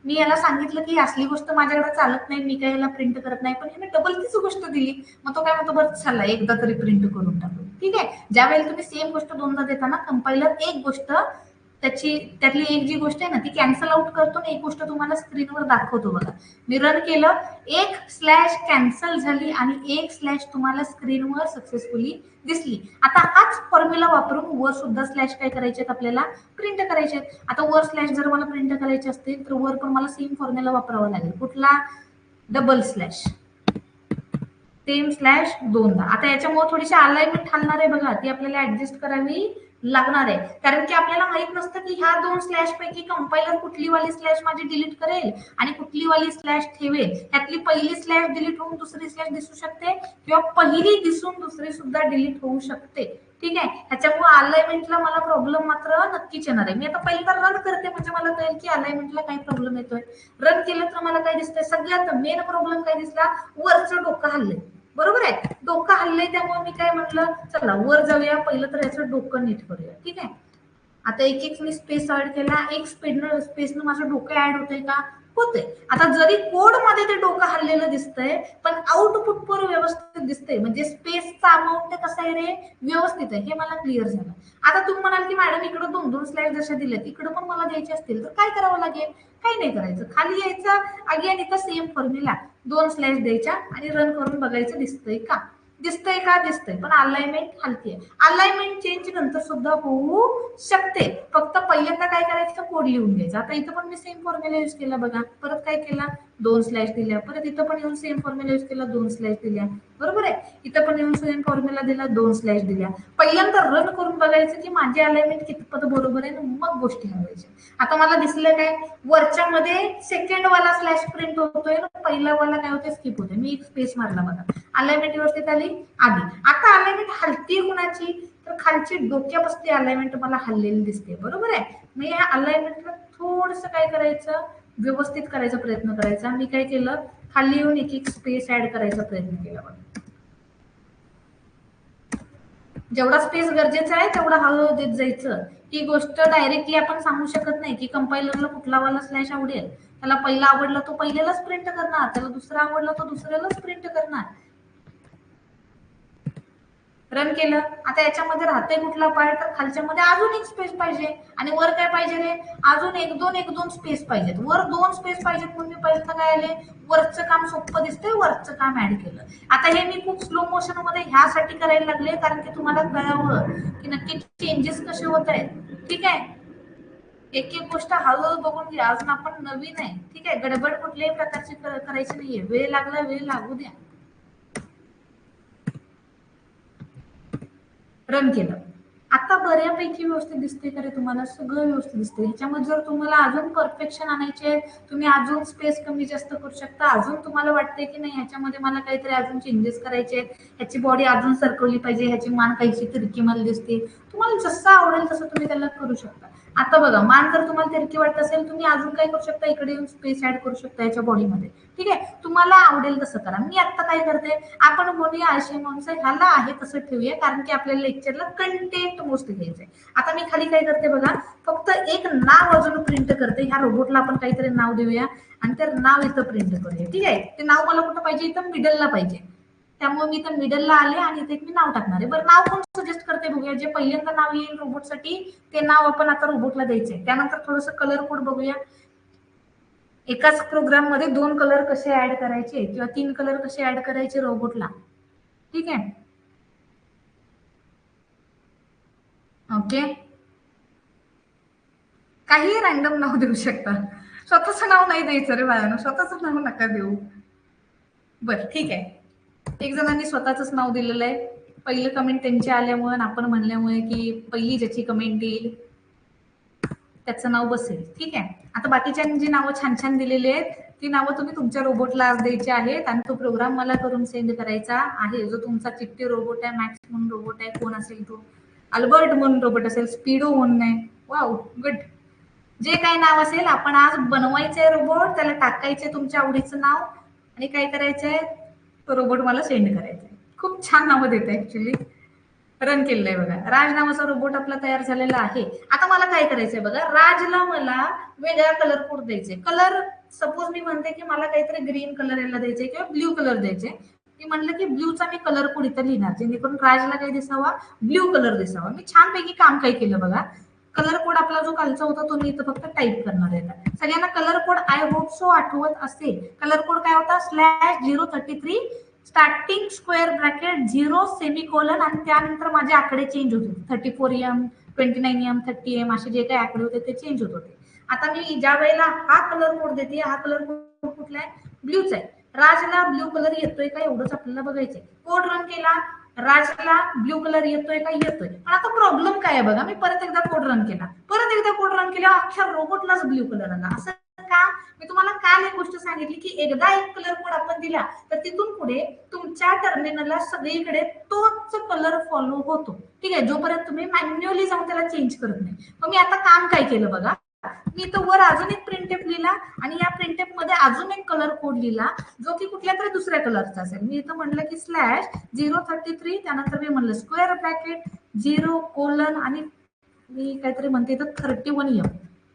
मी याला सांगितलं की असली गोष्ट माझ्याकडे चालत नाही, मी काय याला प्रिंट करत नाही, पण ह्याने डबल तीच गोष्ट दिली. मग तो काय म्हणतो, बरं चला एकदा तरी प्रिंट करून टाकू. ठीक आहे, ज्या वेळेला तुम्ही सेम गोष्ट दोनदा देताना कंपायलर एक गोष्ट त्यातली एक जी गोष्ट आहे ना ती कॅन्सल आउट करतो आणि एक गोष्ट तुम्हाला स्क्रीनवर दाखवतो बघा. मी रन केलं, एक स्लॅश कॅन्सल झाली आणि एक स्लॅश तुम्हाला स्क्रीनवर सक्सेसफुली दिसली. आता हाच फॉर्म्युला वापरून वर सुद्धा स्लॅश काय करायचे आपल्याला, प्रिंट करायचे. आता वर स्लॅश जर मला प्रिंट करायचे असतील तर वर पण मला सेम फॉर्म्युला वापरावा लागेल. कुठला, डबल स्लॅश, सेम स्लॅश दोनदा. आता याच्यामुळे थोडीशी अलाइनमेंट हलणार आहे बघा, ती आपल्याला ऍडजस्ट करावी लागणार आहे, कारण की आपल्याला माहित नसतं की ह्या दोन स्लॅश पैकी कंपायलर कुठली वाली स्लॅश माझी डिलीट करेल आणि कुठली वाली स्लॅश ठेवेल. त्यातली पहिली स्लॅश डिलीट होऊन दुसरी स्लॅश दिसू शकते किंवा पहिली दिसून दुसरी सुद्धा डिलीट होऊ शकते. ठीक आहे, ह्याच्यामुळे अलाइनमेंटला मला प्रॉब्लेम मात्र नक्कीच येणार आहे. मी आता पहिल्यांदा रन करते म्हणजे मला कळेल की अलाइनमेंटला काही प्रॉब्लेम येतोय. रन केलं तर मला काय दिसतंय, सगळ्यात मेन प्रॉब्लेम काय दिसला, वरचं डोकं हल्लंय. बरोबर आहे, डोकं हल्लंय, त्यामुळे मी काय म्हटलं, चला वर जाऊया, पहिलं तर याचं डोकं नीट करूया. ठीक आहे, आता एक एक मी स्पेस ऍड केला, एक स्पेसनं माझं डोकं ऍड होतंय का, होते. आता जरी कोड मध्ये ते डोकं हल्लेलं दिसतंय पण आउटपुट वर व्यवस्थित दिसतंय, म्हणजे स्पेसचा अमाऊंट कसा आहे रे, व्यवस्थित आहे, हे मला क्लिअर झालं. आता तुम्ही म्हणाल की मॅडम इकडे दोन दोन स्लाइड जशा दिल्यात इकडे पण मला द्यायचे असतील तर काय करावं लागेल, काही नाही करायचं, खाली यायचं, अगेन इथं सेम फॉर्म्युला, दोन स्लॅश द्यायच्या आणि रन करून बघायचं दिसतंय का, दिसतंय का, दिसतंय, पण अलाइनमेंट हलती आहे. अलाइनमेंट चेंज नंतर सुद्धा होऊ शकते, फक्त पहिल्यांदा काय करायचं, कोड लिहून घ्यायचा. आता इथं पण मी सेम फॉर्म्युला यूज केला बघा, परत काय केला, दोन स्लॅश दिल्या, परत इथं पण येऊन सेम फॉर्म्युला यूज केला, दोन स्लॅश दिल्या, बरोबर आहे. इथं पण येऊन सेम फॉर्म्युला दिला, दोन स्लॅश दिल्या. पहिल्यांदा रन करून बघायचं की माझी अलाइनमेंट कितपत बरोबर आहे, मग गोष्टी हवायच्या. आता मला दिसलं काय, वरच्या मध्ये सेकंड वाला स्लॅश प्रिंट होतोय, पहिला वाला काय होतोय, स्किप होतोय. मी एक स्पेस मारला बघा, अलाइनमेंट व्यवस्थित आली आधी. आता अलाइनमेंट हलती कुणाची, तर खालची डोक्यापासून अलाइनमेंट मला हललेली दिसते, बरोबर आहे. मग या अलाइनमेंटला थोडस काय करायचं, व्यवस्थित करायचा प्रयत्न करायचा. मी काय केलं, खाली येऊन एक एक स्पेस ऍड करायचा प्रयत्न केला बघा. जेवढा स्पेस गरजेचा आहे तेवढा हळूहळू देत जायचं. ही गोष्ट डायरेक्टली आपण सांगू शकत नाही की कंपायलरला कुठला वाला स्लॅश आवडेल. त्याला पहिला आवडला तो पहिल्यालाच प्रिंट करणार, त्याला दुसरा आवडला तो दुसऱ्यालाच प्रिंट करणार. रन केलं, आता याच्यामध्ये राहते कुठला पार्ट, तर खालच्या मध्ये अजून एक स्पेस पाहिजे आणि वर काय पाहिजे रे, अजून एक दोन स्पेस पाहिजेत. वर दोन स्पेस पाहिजेत म्हणून मी पहिल्यांदा काय आले, वरचं काम सोपं दिसतंय, वरचं काम ऍड केलं. आता हे मी खूप स्लो मोशन मध्ये ह्यासाठी करायला लागले कारण की तुम्हाला कळावं की नक्की चेंजेस कसे होत आहेत. ठीक आहे, एक एक गोष्ट हळूहळू बघून घ्या, अजून आपण नवीन आहे. ठीक आहे, गडबड कुठल्याही प्रकारची करायची नाहीये, वेळ लागला वेळ लागू द्या. रन केलं, आता बऱ्यापैकी व्यवस्थित दिसते का रे तुम्हाला? सगळं व्यवस्थित दिसते. ह्याच्यामध्ये जर तुम्हाला अजून परफेक्शन आणायचे, तुम्ही अजून स्पेस कमी जास्त करू शकता. अजून तुम्हाला वाटते की नाही ह्याच्यामध्ये मला काहीतरी अजून चेंजेस करायचे, ह्याची बॉडी अजून सरकवली पाहिजे, ह्याची मान काहीशी तिरकी मला दिसते, तुम्हाला जसं आवडेल तसं तुम्ही त्याला करू शकता. आता बघा, मान जर तुम्हाला तिरकी वाटत असेल, तुम्ही अजून काय करू शकता, इकडे येऊन स्पेस ऍड करू शकता याच्या बॉडीमध्ये. ठीक आहे, तुम्हाला आवडेल तसं करा. मी आता काय करते, आपण बोलूया आळशी माणसं, ह्याला आहे तसं ठेवूया, कारण की आपल्याला लेक्चरला कंटेंट मोस्ट घ्यायचंय. आता मी खाली काय करते बघा, फक्त एक नाव अजून प्रिंट करते. ह्या रोबोटला आपण काहीतरी नाव देऊया आणि ते नाव इथं प्रिंट करूया. ठीक आहे, ते नाव मला कुठं पाहिजे, इथं मिडलला पाहिजे. त्यामुळे मी इथं मिडलला आले आणि इथे मी नाव टाकणार आहे. बरं, नाव कोण सजेस्ट करते बघूया. जे पहिल्यांदा नाव येईल रोबोटसाठी ते नाव आपण आता रोबोटला द्यायचंय. त्यानंतर थोडंसं कलर कोड बघूया. एकाच प्रोग्राम मध्ये 2 कलर कसे ऍड करायचे किंवा 3 कलर कसे ऍड करायचे रोबोटला. ठीक आहे, ओके. काही रॅन्डम नाव देऊ शकता. स्वतःचं नाव नाही द्यायचं रे बाळांनो, स्वतःचं नाव नका देऊ. बर, ठीक आहे. एक जणांनी स्वतःच नाव दिलेलं आहे. पहिलं कमेंट त्यांची आल्यामुळे आपण म्हणल्यामुळे की पहिली ज्याची कमेंट येईल त्याचं नाव बसेल. ठीक आहे, आता बाकीच्यांनी जी नावं छान छान दिलेली आहेत ती नावं तुम्ही तुमच्या रोबोटला आज द्यायची आहेत आणि तो प्रोग्राम मला करून सेंड करायचा आहे. जो तुमचा चिट्टी रोबोट आहे, मॅक्स म्हणून रोबोट आहे, कोण असेल तो, अल्बर्ट म्हणून रोबोट असेल, स्पीडो म्हणून आहे, वाव गुड. जे काही नाव असेल आपण आज बनवायचंय रोबोट, त्याला टाकायचंय तुमच्या आवडीचं नाव आणि काय करायचंय, तो रोबोट मला सेंड करायचा आहे. खूप छान नावं देते ऍक्च्युली. रन केलेलं आहे बघा. राज नावाचा रोबोट आपला तयार झालेला आहे. आता मला काय करायचंय बघा, राजला मला वेगळा कलर कोड द्यायचे. कलर सपोज मी म्हणते की मला काहीतरी ग्रीन कलर याला द्यायचे किंवा ब्ल्यू कलर द्यायचे. मी म्हणलं की ब्ल्यूचा मी कलर कोड इथं लिहिणार, जेणेकरून राजला काय दिसावा, ब्ल्यू कलर दिसावा. मी छानपैकी काम काय केलं बघा, कलर कोड आपला जो कालचा होता तो मी इथं फक्त टाईप करणार आहे. सगळ्यांना colour code I hope so आठवत असेल. कलर कोड काय होता, /033 स्टार्टिंग स्क्वेअर ब्रॅकेट 0 सेमिकोलन आणि त्यानंतर माझे आकडे चेंज होत होते. 34M, 29M, 30M असे जे काही आकडे होते ते चेंज होत होते. आता मी ज्या वेळेला हा कलर कोड देते, हा कलर कोड कुठला आहे, ब्ल्यूचा आहे. राजला ब्ल्यू कलर येतोय का एवढंच आपल्याला बघायचंय. कोड रन केला, राजला ब्ल्यू कलर येतोय का, येतोय. पण आता प्रॉब्लेम काय आहे बघा, मी परत एकदा कोड रन केला, परत एकदा कोड रन केला, अख्ख्या रोबोटलाच ब्ल्यू कलर आला. असं का? मी तुम्हाला काल एक गोष्ट सांगितली की एकदा एक कलर कोड आपण दिला तर तिथून पुढे तुमच्या टर्मिनलला सगळीकडे तोच कलर फॉलो होतो. ठीक आहे, जोपर्यंत तुम्ही मॅन्युअली जाऊन त्याला चेंज करत नाही. मग मी आता काम काय केलं बघा, मी इथं वर अजून एक प्रिंटेप लिहिला आणि या प्रिंटेप मध्ये अजून एक कलर कोड लिहिला जो की कुठल्या तरी दुसऱ्या कलरचा असेल. मी इथं म्हणलं की /033 त्यानंतर मी म्हणलं स्क्वेअर ब्रॅकेट 0 कोलन आणि मी काहीतरी म्हणते इथं 31M.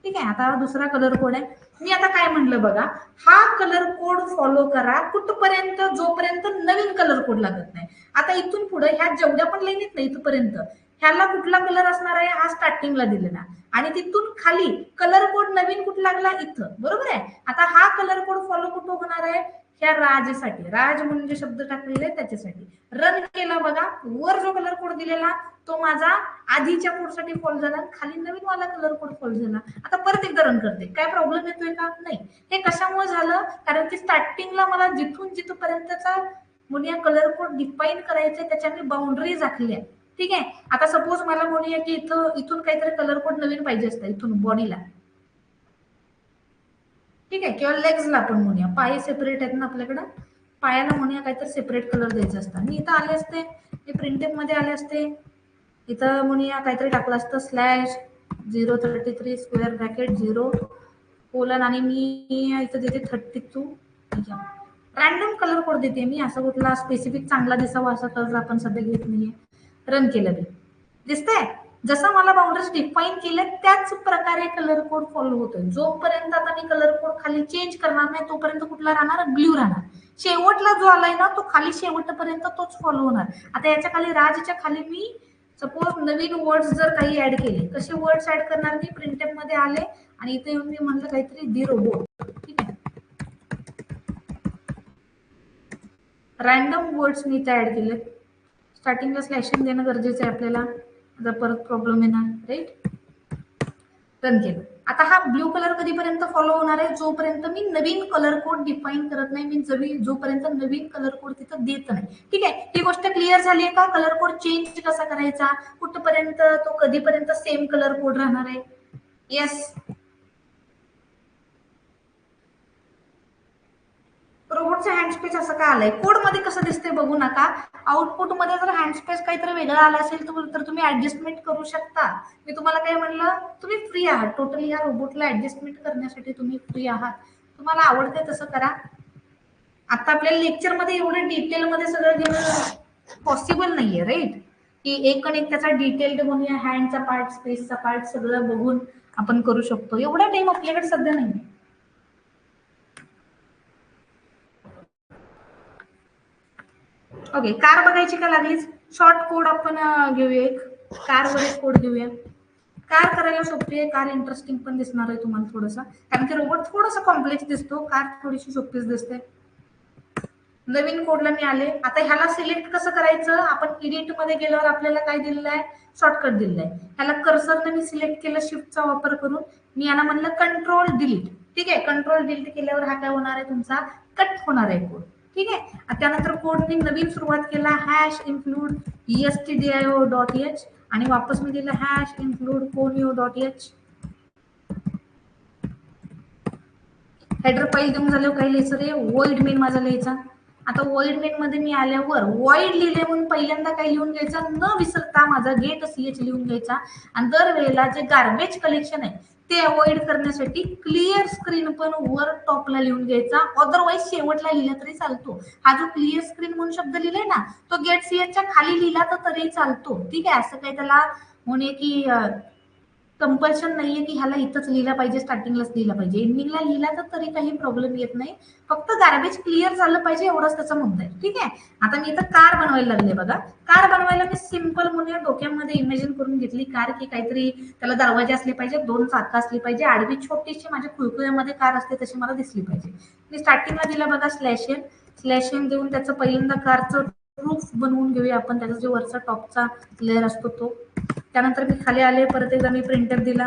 ठीक आहे, आता दुसरा कलर कोड आहे. मी आता काय म्हणलं बघा, हा कलर कोड फॉलो करा कुठपर्यंत, जोपर्यंत नवीन कलर कोड लागत नाही. आता इथून पुढे ह्या जेवढ्या पण लाईन आहेत ना इथपर्यंत, ह्याला कुठला कलर असणार आहे, हा स्टार्टिंगला दिलेला आणि तिथून खाली कलर कोड नवीन कुठं लागला, इथं, बरोबर आहे. आता हा कलर कोड फॉलो कुठं होणार आहे, ह्या राजसाठी, राज म्हणून जे शब्द टाकलेले आहे त्याच्यासाठी. रन केला बघा, वर जो कलर कोड दिलेला तो माझा आधीच्या कोडसाठी फॉलो झाला, खाली नवीन वाला कलर कोड फॉलो झाला. आता परत एकदा रन करते, काय प्रॉब्लेम येतोय का, नाही. हे कशामुळे झालं, कारण की स्टार्टिंगला मला जिथून जिथपर्यंतचा म्हणूया कलर कोड डिफाईन करायचे त्याच्याने बाउंड्रीज आखल्या. ठीक आहे, आता सपोज मला म्हणूया की इथून काहीतरी कलर कोड नवीन पाहिजे असतं इथून बॉडीला. ठीक आहे, किंवा लेग्सला आपण म्हणूया, पाय सेपरेट आहेत ना आपल्याकडं, पायाला म्हणूया काहीतरी सेपरेट कलर द्यायचा असता. मी इथं आले असते, मी प्रिंटेप मध्ये आले असते, इथं म्हणूया काहीतरी टाकलं असतं /033 स्क्वेअर ब्रॅकेट 0 कोलन आणि मी इथं देते 32. रॅन्डम कलर कोड देते मी, असं कुठला स्पेसिफिक चांगला दिसावा असा कलर आपण सध्या घेत नाहीये. रन केलं मी, दिसतंय जसं मला बाउंड्रीज डिफाईन केले त्याच प्रकारे कलर कोड फॉलो होतोय. जोपर्यंत आता मी कलर कोड खाली चेंज करणार नाही तोपर्यंत कुठला राहणार, ब्ल्यू राहणार. शेवटला जो आलाय ना तो खाली शेवटपर्यंत तोच फॉलो होणार. आता याच्या खाली राजच्या खाली मी सपोज नवीन वर्ड्स जर काही ऍड केले, कसे वर्ड्स ऍड करणार, मी प्रिंटेप मध्ये आले आणि इथे येऊन मी म्हणलं काहीतरी दी रोबोट. ठीक आहे, रॅन्डम वर्ड्स मी इथे ऍड केले. स्टार्टिंगला स्लॅशिंग देणं गरजेचं आहे आपल्याला, जर परत प्रॉब्लेम येणार, राईट. रन केलं. आता हा ब्ल्यू कलर कधीपर्यंत फॉलो होणार आहे, जोपर्यंत मी नवीन कलर कोड डिफाईन करत नाही, मी जोपर्यंत नवीन कलर कोड तिथं देत नाही. ठीक आहे, ही गोष्ट क्लिअर झाली आहे का? कलर कोड चेंज कसा करायचा, कुठपर्यंत तो कधीपर्यंत सेम कलर कोड राहणार आहे. येस, रोबोटचा हँडस्पेस असं का आलंय, कोड मध्ये कसं दिसतंय बघू नका. आउटपुट मध्ये जर हँडस्पेस काहीतरी वेगळं आलं असेल तर तुम्ही ऍडजस्टमेंट करू शकता. मी तुम्हाला काय म्हणलं, तुम्ही फ्री आहात टोटली या रोबोटला ऍडजस्टमेंट करण्यासाठी, तुम्ही फ्री आहात. तुम्हाला आवडतंय तसं करा. आता आपल्याला लेक्चर मध्ये एवढं डिटेल मध्ये सगळं घेणं पॉसिबल नाहीये, राईट, की एक आणि एक त्याचा डिटेल्ड बनवूया, हँडचा पार्ट, स्पेसचा पार्ट सगळं बघून आपण करू शकतो. एवढा टाइम आपल्याकडे सध्या नाही. ओके, कार बघायची का लागलीच. शॉर्ट कोड आपण घेऊया, एक कारवर एक कोड घेऊया. कार करायला सोपी आहे, कार इंटरेस्टिंग पण दिसणार आहे तुम्हाला थोडंसं, कारण की रोबोट थोडासा कॉम्प्लेक्स दिसतो, कार थोडीशी सोपीच दिसते. नवीन कोडला मी आले. आता ह्याला सिलेक्ट कसं करायचं, आपण एडिट मध्ये गेल्यावर आपल्याला काय दिलेलं आहे, शॉर्टकट दिलेलं आहे. ह्याला कर्सरने मी सिलेक्ट केलं शिफ्टचा वापर करून, मी याला म्हणलं कंट्रोल डिलीट. ठीक आहे, कंट्रोल डिलीट केल्यावर हा काय होणार आहे, तुमचा कट होणार आहे कोड. ठीक आहे, त्यानंतर कोडने नवीन सुरुवात केला, हॅश इन्क्लूड stdio.h आणि वापस मी दिलं hash include conio.h. Header file देऊन झाल्यावर काही लिहायचं रे, वॉइड मेन माझा लिहायचा. आता वॉइड मेन मध्ये मी आल्यावर वॉइड लिहिले म्हणून पहिल्यांदा काय लिहून घ्यायचं, न विसरता माझा गेट ch लिहून घ्यायचा. आणि दरवेळेला जे गार्बेज कलेक्शन आहे ते अवॉइड करण्यासाठी क्लिअर स्क्रीन पण वर टॉपला लिहून घ्यायचा, अदरवाईज शेवटला लिहिला तरी चालतो. हा जो क्लिअर स्क्रीन म्हणून शब्द लिहिलाय ना, तो गेट च्या खाली लिहिला तर तरी चालतो. ठीक आहे, असं काही त्याला म्हणे की कंपल्शन नाहीये की ह्याला इथंच लिहिला पाहिजे, स्टार्टिंगलाच लिहिला पाहिजे, एंडिंगला लिहिला तर तरी काही प्रॉब्लेम येत नाही. फक्त गार्बेज क्लिअर झालं पाहिजे, एवढंच त्याचा मुद्दा आहे. ठीक आहे, आता मी इथं कार बनवायला लागले बघा. कार बनवायला मी सिंपल म्हणून डोक्यामध्ये इमेजिन करून घेतली कार, की काहीतरी त्याला दरवाजे असले पाहिजे, 2 चाकं असली पाहिजे, आडवी छोटीशी माझ्या खुळखुळ्यामध्ये कार असते तशी मला दिसली पाहिजे. मी स्टार्टिंगला दिला बघा स्लॅश एन देऊन त्याचं पहिल्यांदा कारचं रूफ बनवून घेऊया आपण, त्याचा जो वरचा टॉपचा लेअर असतो तो. त्यानंतर मी खाली आले, परत एकदा मी प्रिंटर दिला.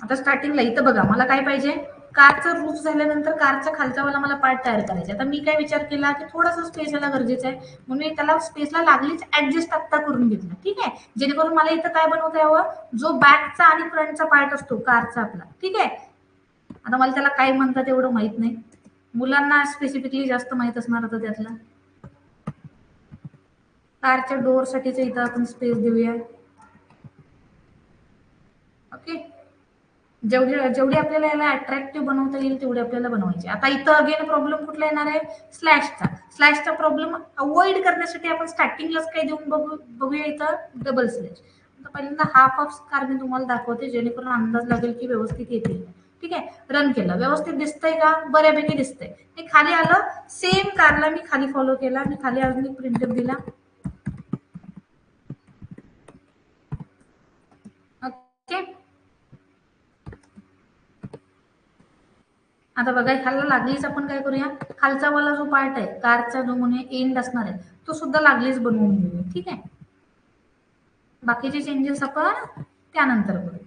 आता स्टार्टिंगला इथं बघा, मला काय पाहिजे, कारचं रूफ झाल्यानंतर कारच्या खालचा मला पार्ट तयार करायचा. आता मी काय विचार केला की थोडासा स्पेस याला गरजेचा आहे, म्हणून मी त्याला स्पेसला लागलीच ऍडजस्ट आत्ता करून घेतला. ठीक आहे, जेणेकरून मला इथं काय बनवता यावं, जो बॅकचा आणि फ्रंटचा पार्ट असतो कारचा आपला. ठीक आहे, आता मला त्याला काय म्हणतात एवढं माहित नाही, मुलांना स्पेसिफिकली जास्त माहित असणार होतं त्यातलं. कारच्या डोअर साठीच इथं आपण स्पेस देऊया. ओके, जेवढी आपल्याला याला अट्रॅक्टिव्ह बनवता येईल तेवढे आपल्याला बनवायचे. आता इथं अगेन प्रॉब्लेम कुठला येणार आहे, स्लॅशचा प्रॉब्लेम अवॉइड करण्यासाठी आपण स्टार्टिंगलाच काय देऊन बघूया इथं, डबल स्लॅश. आता पहिल्यांदा हाफ ऑफ कार मी तुम्हाला दाखवते, जेणेकरून अंदाज लागेल की व्यवस्थित येतील. ठीक आहे, रन केलं, व्यवस्थित दिसतंय का, बऱ्यापैकी दिसतंय. मी खाली आलं, सेम कारला मी खाली फॉलो केला, मी खाली अजून प्रिंटर दिला. ओके, आता बघा खायला लागलीच आपण काय करूया, खालचा वाला जो पार्ट आहे कारचा जो म्हणे एंड असणार आहे तो सुद्धा लागलीच बनवून घेऊया. ठीक आहे, बाकीचे चेंजेस आपण त्यानंतर करू.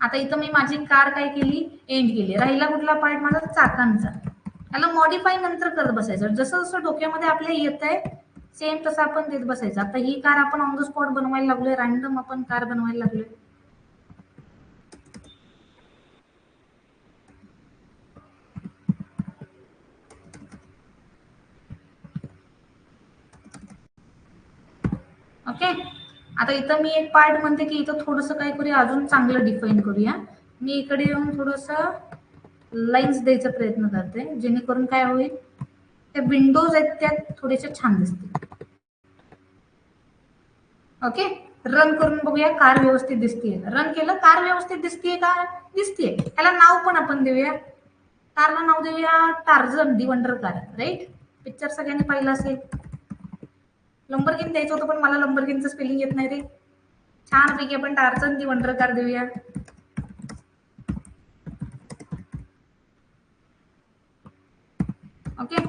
आता इथं मी माझी कार काय केली, एंड केली. राहिला कुठला पार्ट माझा, चाकांचा. त्याला मॉडिफाय नंतर करत बसायचं, जसं जसं डोक्यामध्ये आपल्या येत आहे सेम तसं आपण देत बसायचं. आता ही कार आपण ऑन द स्पॉट बनवायला लागलोय, रॅन्डम आपण कार बनवायला लागलोय. ओके, आता इथं मी एक पार्ट म्हणते की इथं थोडंसं काय करूया, अजून चांगलं डिफाईन करूया. मी इकडे येऊन थोडंसं लाईन्स द्यायचा प्रयत्न करते, जेणेकरून काय होईल, त्या विंडोज आहेत त्या थोड्याशा छान दिसतील. ओके, रन करून बघूया कार व्यवस्थित दिसतीये. रन केलं, कार व्यवस्थित दिसतीये का, दिसतीये. त्याला नाव पण आपण देऊया, कारला नाव देऊया टार्झन दी वंडर कार. राईट, पिक्चर सगळ्यांनी पाहिलं असेल. लंबरगिन द्यायचं होतं पण मला लंबरगिनचं स्पेलिंग येत नाही रे. छानपैकी आपण टार्झन दी वंडर कार देऊया. ओके,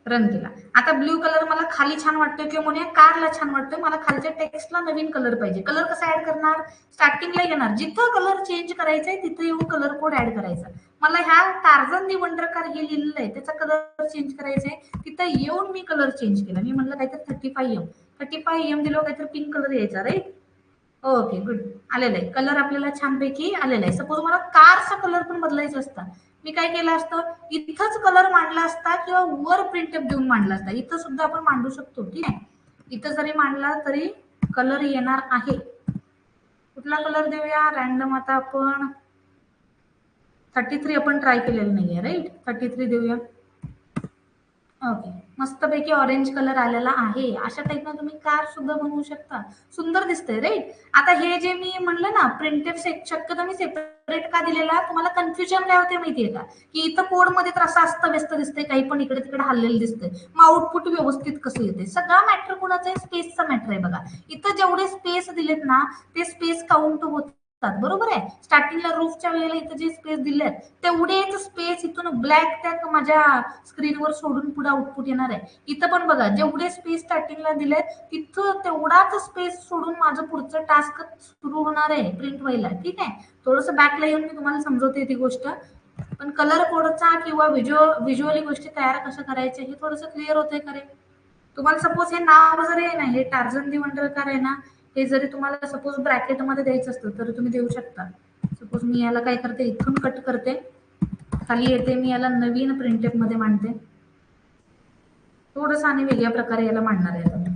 रन केला. आता ब्ल्यू कलर मला खाली छान वाटतोय किंवा म्हणूया कारला छान वाटतोय, मला खालच्या टेक्स्टला नवीन कलर पाहिजे. कलर कसा ऍड करणार? स्टार्टिंगला येणार, जिथं कलर चेंज करायचंय तिथं येऊन कलर कोड ऍड करायचा. मला ह्या टार्झन दी वंडर कार हे लिहिलेलं आहे त्याचा कलर चेंज करायचा आहे, तिथं येऊन मी कलर चेंज केला. मी म्हणलं काहीतरी 35M दिलं, काहीतरी पिंक कलर यायचा, राईट? Okay, good. आलेलं आहे कलर, आपल्याला छानपैकी आलेला आहे. सपोज मला कारचा कलर पण बदलायचा असता, मी काय केलं असतं, इथंच कलर मांडला असता किंवा वर प्रिंटअप देऊन मांडला असता. इथं सुद्धा आपण मांडू शकतो, ठीक आहे. इथं जरी मांडला तरी कलर येणार आहे. कुठला कलर देऊया रॅन्डम? आता आपण 33 आपण ट्राय केलेलं नाहीये, राईट? 33 देऊया. ओके, मस्तपैकी ऑरेंज कलर आलेला आहे. अशा टाईपनं तुम्ही कार सुद्धा बनवू शकता. सुंदर दिसतंय, राईट? आता हे जे मी म्हणलं ना प्रिंटेड, शक्यतो मी सेपरेट का दिलेला, तुम्हाला कन्फ्युजन काय होते माहितीये का, की इथं कोडमध्ये तर असं असतं व्यस्त दिसतंय, काही पण इकडे तिकडे हल्लेलं दिसतंय, मग आउटपुट व्यवस्थित कसं येते? सगळा मॅटर कोणाचा आहे? स्पेसचा मॅटर आहे. बघा इथं जेवढे स्पेस दिलेत ना ते स्पेस काउंट होत, बरोबर आहे. स्टार्टिंगला रूफच्या वेळेला इथं जे स्पेस दिलेत तेवढेच स्पेस इथून ब्लॅक त्या माझ्या स्क्रीनवर सोडून पुढे आउटपुट येणार आहे. इथं पण बघा जेवढे स्पेस स्टार्टिंगला दिलेत तिथं तेवढाच स्पेस सोडून माझं पुढचं टास्क सुरू होणार आहे प्रिंट व्हायला, ठीक आहे. थोडंसं बॅकला येऊन मी तुम्हाला समजवते ती गोष्ट, पण कलर कोडचा किंवा व्हिज्युअली गोष्टी तयार कशा करायच्या हे थोडंसं क्लिअर होतंय का रे? तुम्हाला सपोज हे नाव जरी आहे ना, हे टार्झन दी वंडर कार आहे ना, हे जरी तुम्हाला सपोज ब्रॅकेटमध्ये द्यायचं असतं तर तुम्ही देऊ शकता. सपोज मी याला काय करते, इथून कट करते, खाली येते, मी याला नवीन प्रिंटेड मध्ये मांडते. थोडंसं आणि वेगळ्या प्रकारे याला मांडणार आहे.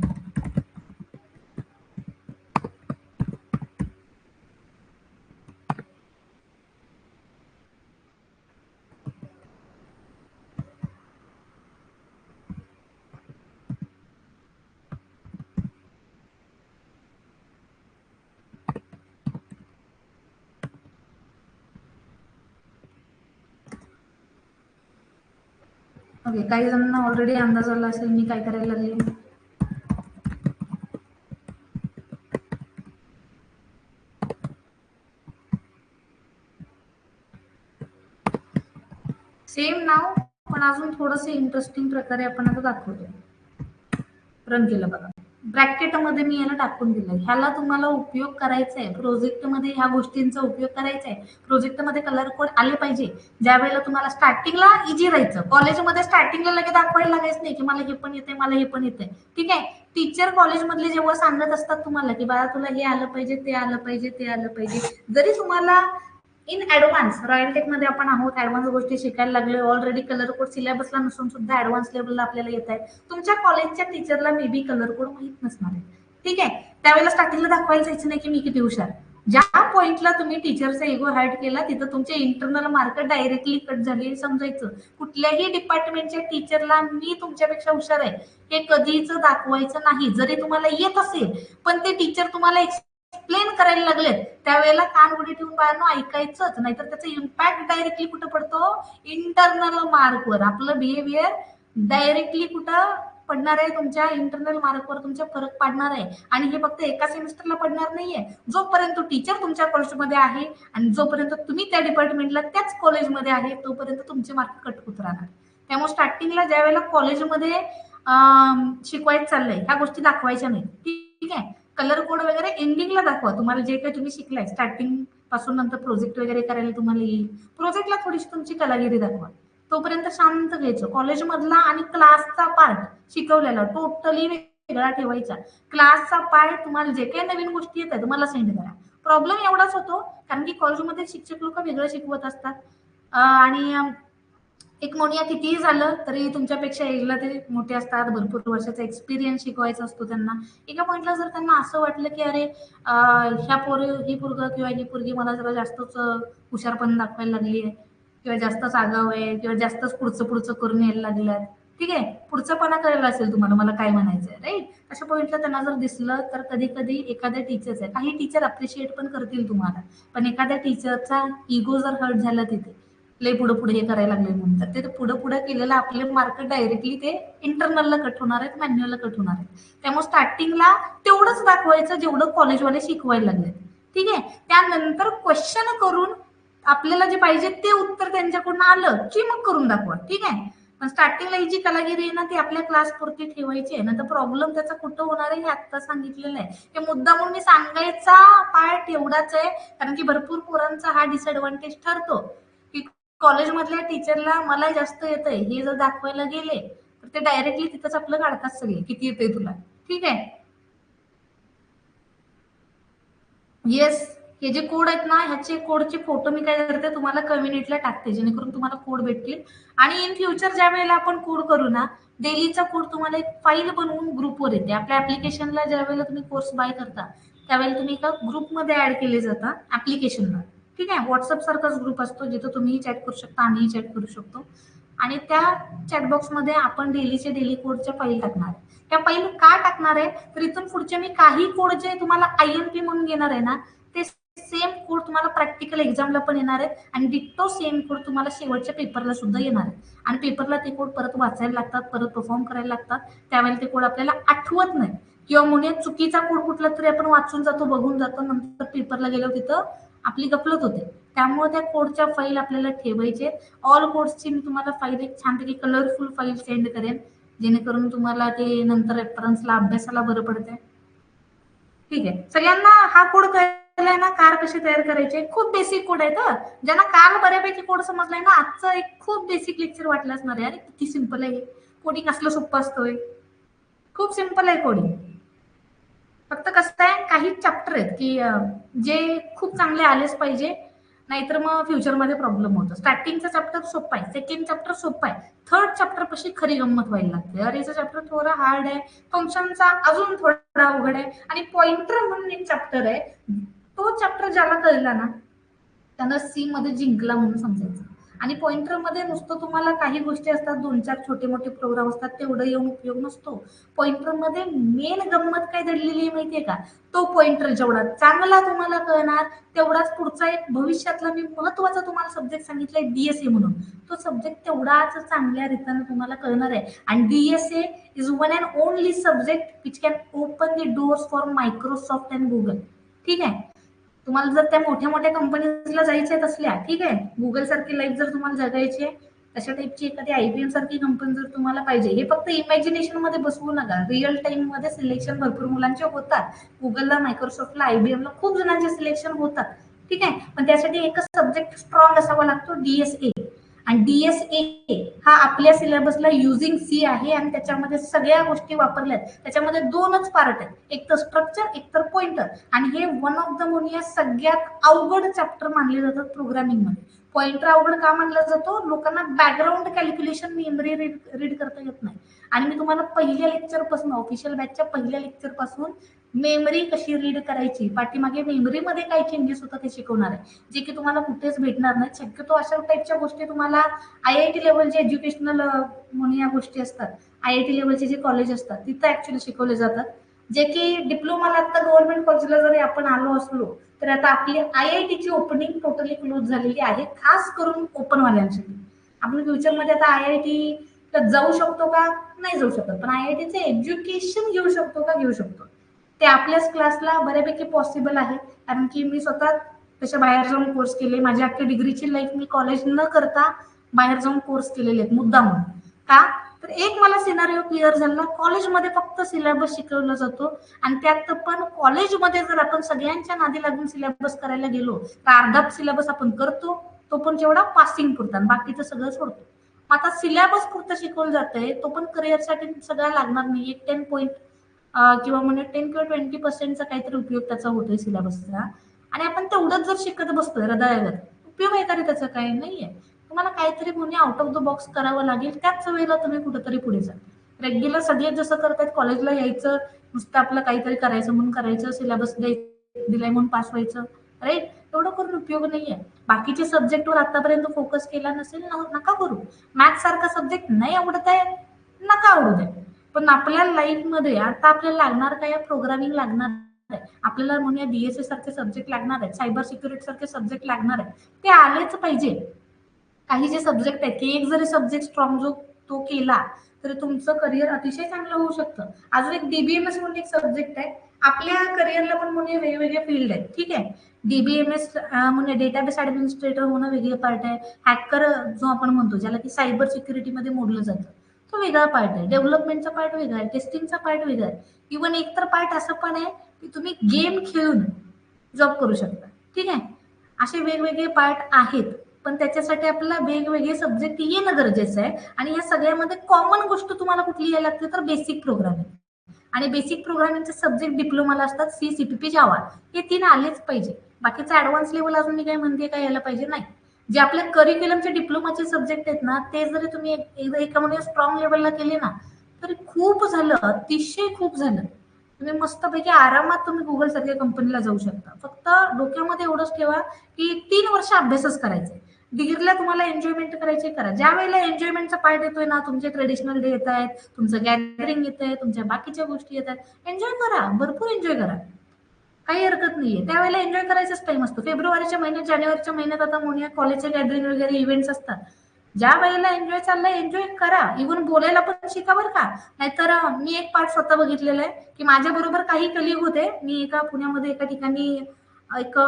ओके, काही जणांना ऑलरेडी अंदाज आला असेल मी काय करायला लागले. सेम नाव पण अजून थोडंसं इंटरेस्टिंग प्रकारे आपण आता दाखवतो. रन केलं बघा, ब्रॅकेटमध्ये मी याला टाकून दिलं. ह्याला तुम्हाला उपयोग करायचा आहे प्रोजेक्टमध्ये, ह्या गोष्टींचा उपयोग करायचा आहे प्रोजेक्टमध्ये. कलर कोड आले पाहिजे ज्या वेळेला तुम्हाला स्टार्टिंगला इझी राहायचं. कॉलेजमध्ये स्टार्टिंगला लगेच दाखवायला लागायचं नाही की मला हे पण येते, मला हे पण येते, ठीक आहे. टीचर कॉलेजमधले जेव्हा सांगत असतात तुम्हाला की बाळा तुला हे आलं पाहिजे, ते आलं पाहिजे, ते आलं पाहिजे, जरी तुम्हाला इन ऍडव्हान्स रॉयल टेक मध्ये आपण आहोत, ऍडव्हान्स गोष्टी शिकायला लागले ऑलरेडी, कलर कोड सिलेबसला नसून सुद्धा ऍडव्हान्स लेवलला आपल्याला येत आहे. तुमच्या कॉलेजच्या टीचरला मे बी कलर कोड माहित नसणार आहे, ठीक आहे. त्यावेळेला स्टार्टिंगला दाखवायला जायचं नाही की मी किती हुशार. ज्या पॉइंटला तुम्ही टीचरचा इगो हर्ट केला तिथं तुमचे इंटरनल मार्क डायरेक्टली कट झाले समजायचं. कुठल्याही डिपार्टमेंटच्या टीचरला मी तुमच्यापेक्षा हुशार आहे हे कधीच दाखवायचं नाही. जरी तुम्हाला येत असेल पण ते टीचर तुम्हाला एक्सप्लेन करायला लागलेत त्यावेळेला कान उडी ठेवून बाहेरनं ऐकायचंच, नाहीतर त्याचा इम्पॅक्ट डायरेक्टली कुठं पडतो? इंटरनल मार्कवर. आपलं बिहेवियर डायरेक्टली कुठं पडणार आहे? तुमच्या इंटरनल मार्कवर तुमच्या फरक पडणार आहे. आणि हे फक्त एका सेमिस्टरला पडणार नाहीये, जोपर्यंत टीचर तुमच्या कॉलेजमध्ये आहे आणि जोपर्यंत तुम्ही त्या डिपार्टमेंटला त्याच कॉलेजमध्ये आहे तोपर्यंत तुमचे मार्क कट होत राहणार. त्यामुळे स्टार्टिंगला ज्या वेळेला कॉलेजमध्ये शिकवायचं चाललंय ह्या गोष्टी दाखवायच्या नाही, ठीक आहे. कलर कोड वगैरे एंडिंगला दाखवा. तुम्हाला जे काही तुम्ही शिकलाय स्टार्टिंग पासून नंतर प्रोजेक्ट वगैरे करायला तुम्हाला येईल, प्रोजेक्टला थोडीशी तुमची कलागिरी दाखवा. तोपर्यंत शांत घ्यायचं. कॉलेजमधला आणि क्लासचा पार्ट शिकवलेला टोटली वेगळा ठेवायचा. क्लासचा पार्ट तुम्हाला जे काही नवीन गोष्टी येतात तुम्हाला सेंड करा. प्रॉब्लेम एवढाच होतो कारण की कॉलेजमध्ये शिक्षक लोक वेगळं शिकवत असतात आणि एक म्हणूया कितीही झालं तरी तुमच्यापेक्षा एजला ते मोठे असतात, भरपूर वर्षाचा एक्सपिरियन्स शिकवायचा असतो त्यांना. एका पॉइंटला जर त्यांना असं वाटलं की अरे ह्या ही पोरग किंवा ही पोरगी मला जरा जास्तच हुशारपण दाखवायला लागली आहे किंवा जास्तच आगाव आहे किंवा जास्तच पुढचं पुढचं करून यायला लागल्यात, ठीक आहे, पुढचंपणा करायला असेल तुम्हाला मला काय म्हणायचंय, राईट. अशा पॉइंटला त्यांना जर दिसलं तर कधी कधी एखाद्या टीचरचं आहे, काही टीचर अप्रिशिएट पण करतील तुम्हाला, पण एखाद्या टीचरचा इगो जर हर्ट झाला तिथे लय पुढे पुढे हे करायला लागले म्हणून तर ते पुढे पुढे केलेलं आपले मार्क डायरेक्टली ते इंटरनलला कट होणार आहेत, मॅन्युअलला कट होणार आहेत. त्यामुळे स्टार्टिंगला तेवढंच दाखवायचं जेवढं कॉलेजवाले शिकवायला लागले, ठीक आहे. त्यानंतर क्वेश्चन करून आपल्याला जे पाहिजे ते उत्तर त्यांच्याकडून आलं की मग करून दाखवा, ठीक आहे. पण स्टार्टिंगला ही जी कलागिरी आहे ना ती आपल्या क्लास पुरती ठेवायची आहे ना, तर प्रॉब्लेम त्याचा कुठं होणार आहे हे आता सांगितलेलं आहे. हे मुद्दा म्हणून मी सांगायचा पार्ट एवढाच आहे, कारण की भरपूर पोरांचा हा डिसएडव्हान्टेज ठरतो की कॉलेजमधल्या टीचरला मला जास्त येतंय हे जर दाखवायला गेले तर ते डायरेक्टली तिथंच आपलं काढतात सगळे, किती येतंय तुला. ठीक आहे. येस. हे जे कोड आहेत ना ह्याचे कोडचे फोटो मी काय करते तुम्हाला कम्युनिटीला टाकते, जेणेकरून तुम्हाला कोड भेटतील. आणि इन फ्युचर ज्या वेळेला आपण कोड करू ना, डेलीचा कोड तुम्हाला एक फाईल बनवून ग्रुपवर येते. आपल्या ऍप्लिकेशनला ज्या वेळेला तुम्ही कोर्स बाय करता त्यावेळेला तुम्ही एका ग्रुपमध्ये ऍड केले जाता ऍप्लिकेशनला. ठीक आहे. व्हॉट्सअप सारखाच ग्रुप असतो जिथं तुम्ही चॅट करू शकता, आम्ही चॅट करू शकतो. आणि त्या चॅटबॉक्समध्ये आपण डेलीचे डेली कोडच्या फाईल टाकणार आहे. त्या फाईल का टाकणार आहे, तर इथून पुढचे मी काही कोड जे तुम्हाला IMP म्हणून घेणार आहे ना, ते सेम कोड तुम्हाला प्रॅक्टिकल एक्झामला पण येणार आहे आणि डिट्टो सेम कोड तुम्हाला शेवटच्या पेपरला सुद्धा येणार आहे. आणि पेपरला ते कोड परत वाचायला लागतात, परत परफॉर्म करायला लागतात. त्यावेळेला ते कोड आपल्याला आठवत नाही, किंवा म्हणून चुकीचा कोड कुठला तरी आपण वाचून जातो, बघून जातो, नंतर पेपरला गेलो तिथं आपली गफलत होते. त्यामुळे त्या कोडच्या फाईल आपल्याला ठेवायचे. ऑल कोड्सची मी तुम्हाला फाईल एक छानपैकी कलरफुल फाईल सेंड करेन, जेणेकरून तुम्हाला ते नंतर रेफरन्सला अभ्यासाला बरं पडते. ठीक आहे. सगळ्यांना हा कोड कळलाय ना, कार कशी तयार करायची. खूप बेसिक कोड आहे. तर ज्यांना काल बऱ्यापैकी कोड समजलाय ना, आजचं एक खूप बेसिक लेक्चर वाटलं असणार आहे. अरे किती सिंपल आहे, कोडिंग असलं सोपं असतोय. खूप सिंपल आहे कोडिंग. फक्त कसं आहे, काही चॅप्टर आहेत की जे खूप चांगले आलेच पाहिजे, नाहीतर मग फ्युचरमध्ये प्रॉब्लेम होतो. स्टार्टिंगचा चॅप्टर सोपा आहे, सेकंड चॅप्टर सोपा आहे, थर्ड चॅप्टर पशी खरी गंमत व्हायला लागते. अरेचा चॅप्टर थोडा हार्ड आहे, फंक्शनचा अजून थोडा अवघड आहे, आणि पॉइंटर म्हणून एक चॅप्टर आहे. तो चॅप्टर ज्याला कळला ना त्यांना सी मध्ये जिंकला म्हणून समजायचं. आणि पॉइंटर मध्ये नुसतं तुम्हाला काही गोष्टी असतात, 2-4 छोटे मोठे प्रोग्राम असतात, तेवढं येऊन उपयोग नसतो. पॉइंटर मध्ये मेन गंमत काय दडलेली आहे माहितीये का, तो पॉइंटर जेवढा चांगला तुम्हाला कळणार तेवढाच पुढचा एक भविष्यातला मी महत्वाचा तुम्हाला सब्जेक्ट सांगितलाय DSA म्हणून, तो सब्जेक्ट तेवढाच चांगल्या रीतीने तुम्हाला कळणार आहे. आणि DSA is one and only subject which can open the doors for Microsoft and Google. ठीक आहे. तुम्हाला जर त्या मोठ्या मोठ्या कंपनीजला जायचे आहेत असल्या, ठीक आहे, गुगल सारखी लाईफ जर तुम्हाला जगायची आहे, तशा टाईपची एखादी IBM सारखी कंपनी जर तुम्हाला पाहिजे, हे फक्त इमॅजिनेशन मध्ये बसवू नका. रिअल टाइम मध्ये सिलेक्शन भरपूर मुलांचे होतात. गुगलला, मायक्रोसॉफ्टला, IBM ला खूप जणांचे सिलेक्शन होतात. ठीक आहे. पण त्यासाठी एकच सब्जेक्ट स्ट्रॉंग असावा लागतो, DSA. आणि DSA हा आपल्या सिलेबसला युझिंग सी आहे, आणि त्याच्यामध्ये सगळ्या गोष्टी वापरल्या आहेत. त्याच्यामध्ये 2च पार्ट आहेत, एक तर स्ट्रक्चर, एक तर पॉइंटर. आणि हे वन ऑफ द म्हणूया सगळ्यात अवघड चॅप्टर मानले जातात प्रोग्रामिंग मध्ये. पॉइंटर अवघड का मानला जातो, लोकांना बॅकग्राऊंड कॅल्क्युलेशन मेमरी रीड करता येत नाही. आणि मी तुम्हाला पहिल्या लेक्चर पासून, ऑफिशियल बॅचच्या पहिल्या लेक्चर पासून मेमरी कशी रीड करायची, पाठीमागे मेमरीमध्ये काय चेंजेस होतात ते शिकवणार आहे, जे की तुम्हाला कुठेच भेटणार नाही. शक्यतो अशा टाईपच्या गोष्टी तुम्हाला IIT लेवलचे एज्युकेशनल म्हणून या गोष्टी असतात, IIT लेवलचे जे कॉलेज असतात तिथं ऍक्च्युली शिकवले जातात. जे की डिप्लोमाला आता गव्हर्नमेंट कॉलेजला जरी आपण आलो असलो तर आता आपली IIT ची ओपनिंग टोटली क्लोज झालेली आहे, खास करून ओपन वाल्यांसाठी. आपण फ्युचरमध्ये आता IIT जाऊ शकतो का, नाही जाऊ शकत, पण IIT चे एज्युकेशन घेऊ शकतो का, घेऊ शकतो. ते आपल्याच क्लासला बऱ्यापैकी पॉसिबल आहे, कारण की मी स्वतः तशा बाहेर जाऊन कोर्स केले. माझी अख्खी डिग्रीची लाईफ मी कॉलेज न करता बाहेर जाऊन कोर्स केलेले आहेत मुद्दाम. का, तर एक मला सिनारिओ क्लिअर झाला, कॉलेजमध्ये फक्त सिलेबस शिकवला जातो, आणि त्यात पण कॉलेजमध्ये जर आपण सगळ्यांच्या नादी लागून सिलेबस करायला गेलो तर अर्धा सिलेबस आपण करतो, तो पण जेवढा पासिंग पुरता, बाकीचं सगळं सोडतो. आता सिलेबस पुरतं शिकवलं जातंय, तो पण करिअरसाठी सगळं लागणार नाही. एक 10 पॉईंट किंवा म्हणजे 10 किंवा 20%चा काहीतरी उपयोग त्याचा होतोय सिलेबसचा, आणि आपण तेवढंच जर शिकत बसतोय हृदयागत, उपयोग आहे तरी त्याचा काही नाहीये. तुम्हाला काहीतरी म्हणून आउट ऑफ द बॉक्स करावं लागेल, त्याच वेळेला तुम्ही कुठेतरी पुढे जा. रेग्युलर सगळे जसं करतात, कॉलेजला यायचं, नुसतं आपलं काहीतरी करायचं म्हणून करायचं, सिलेबस दिलाय म्हणून पास व्हायचं, राईट, एवढं करून उपयोग नाहीये. बाकीचे सब्जेक्टवर आतापर्यंत फोकस केला नसेल नका करू. मॅथ्स सारखा सब्जेक्ट नाही आवडत आहे, नका आवडू दे. पण आपल्या लाईफमध्ये आता आपल्याला लागणार काय, प्रोग्रामिंग लागणार आहे, आपल्याला म्हणूया DSA सारखे सब्जेक्ट लागणार आहेत, सायबर सिक्युरिटी सारखे सब्जेक्ट लागणार आहेत, ते आलेच पाहिजे. काही जे सब्जेक्ट आहेत की एक जरी सब्जेक्ट स्ट्रॉंग जो तो केला तर तुमचं करिअर अतिशय चांगलं होऊ शकतं. अजून एक DBMS म्हणून एक सब्जेक्ट आहे, आपल्या करिअरला पण म्हणजे वेगवेगळे फील्ड आहेत, ठीक आहे. DBMS म्हणजे डेटाबेस ऍडमिनिस्ट्रेटर होणं वेगळं पार्ट आहे. हॅकर जो आपण म्हणतो, ज्याला की सायबर सिक्युरिटीमध्ये मोडलं जातं, तो वेगळा पार्ट आहे. डेव्हलपमेंटचा पार्ट वेगळा आहे, टेस्टिंगचा पार्ट वेगळा आहे. इव्हन एक तर पार्ट असं पण आहे की तुम्ही गेम खेळून जॉब करू शकता, ठीक आहे. असे वेगवेगळे पार्ट आहेत, पण त्याच्यासाठी आपल्याला वेगवेगळे सब्जेक्ट येणं गरजेचं आहे. आणि या सगळ्यामध्ये कॉमन गोष्ट तुम्हाला कुठली यायला लागते तर बेसिक प्रोग्रामिंग. आणि बेसिक प्रोग्रामिंगचे सब्जेक्ट डिप्लोमाला असतात, CCPP, जावा, हे 3 आलेच पाहिजे. बाकीचं ऍडव्हान्स लेवल अजून मी काय म्हणते काय यायला पाहिजे नाही. जे आपल्या करिक्युलमचे डिप्लोमाचे सब्जेक्ट आहेत ना, ते जरी तुम्ही एका म्हणजे स्ट्रॉंग लेवलला केले ना, तरी खूप झालं, अतिशय खूप झालं. तुम्ही मस्तपैकी आरामात तुम्ही गुगल सारख्या कंपनीला जाऊ शकता. फक्त डोक्यामध्ये एवढंच ठेवा की 3 वर्ष अभ्यासच करायचा. डिग्रीला तुम्हाला एन्जॉयमेंट करायची करा. ज्या वेळेला एन्जॉयमेंटचा पार्ट येतोय ना, तुमचे ट्रेडिशनल डे येत आहेत, तुमचं गॅदरिंग येत आहे, तुमच्या बाकीच्या गोष्टी येत आहेत, एन्जॉय करा, भरपूर एन्जॉय करा, काही हरकत नाहीये. त्यावेळेला एन्जॉय करायचाच टाइम असतो. फेब्रुवारीच्या महिन्यात, जानेवारीच्या महिन्यात आता मोनिया कॉलेजचे गॅदरिंग वगैरे इव्हेंट्स असतात. ज्या वेळेला एन्जॉय चाललाय एन्जॉय करा. इव्हन बोलायला पण शिका बरं का. नाहीतर मी एक पार्ट स्वतः बघितलेला आहे की माझ्या बरोबर काही कलिग होते. मी एका पुण्यामध्ये एका ठिकाणी एक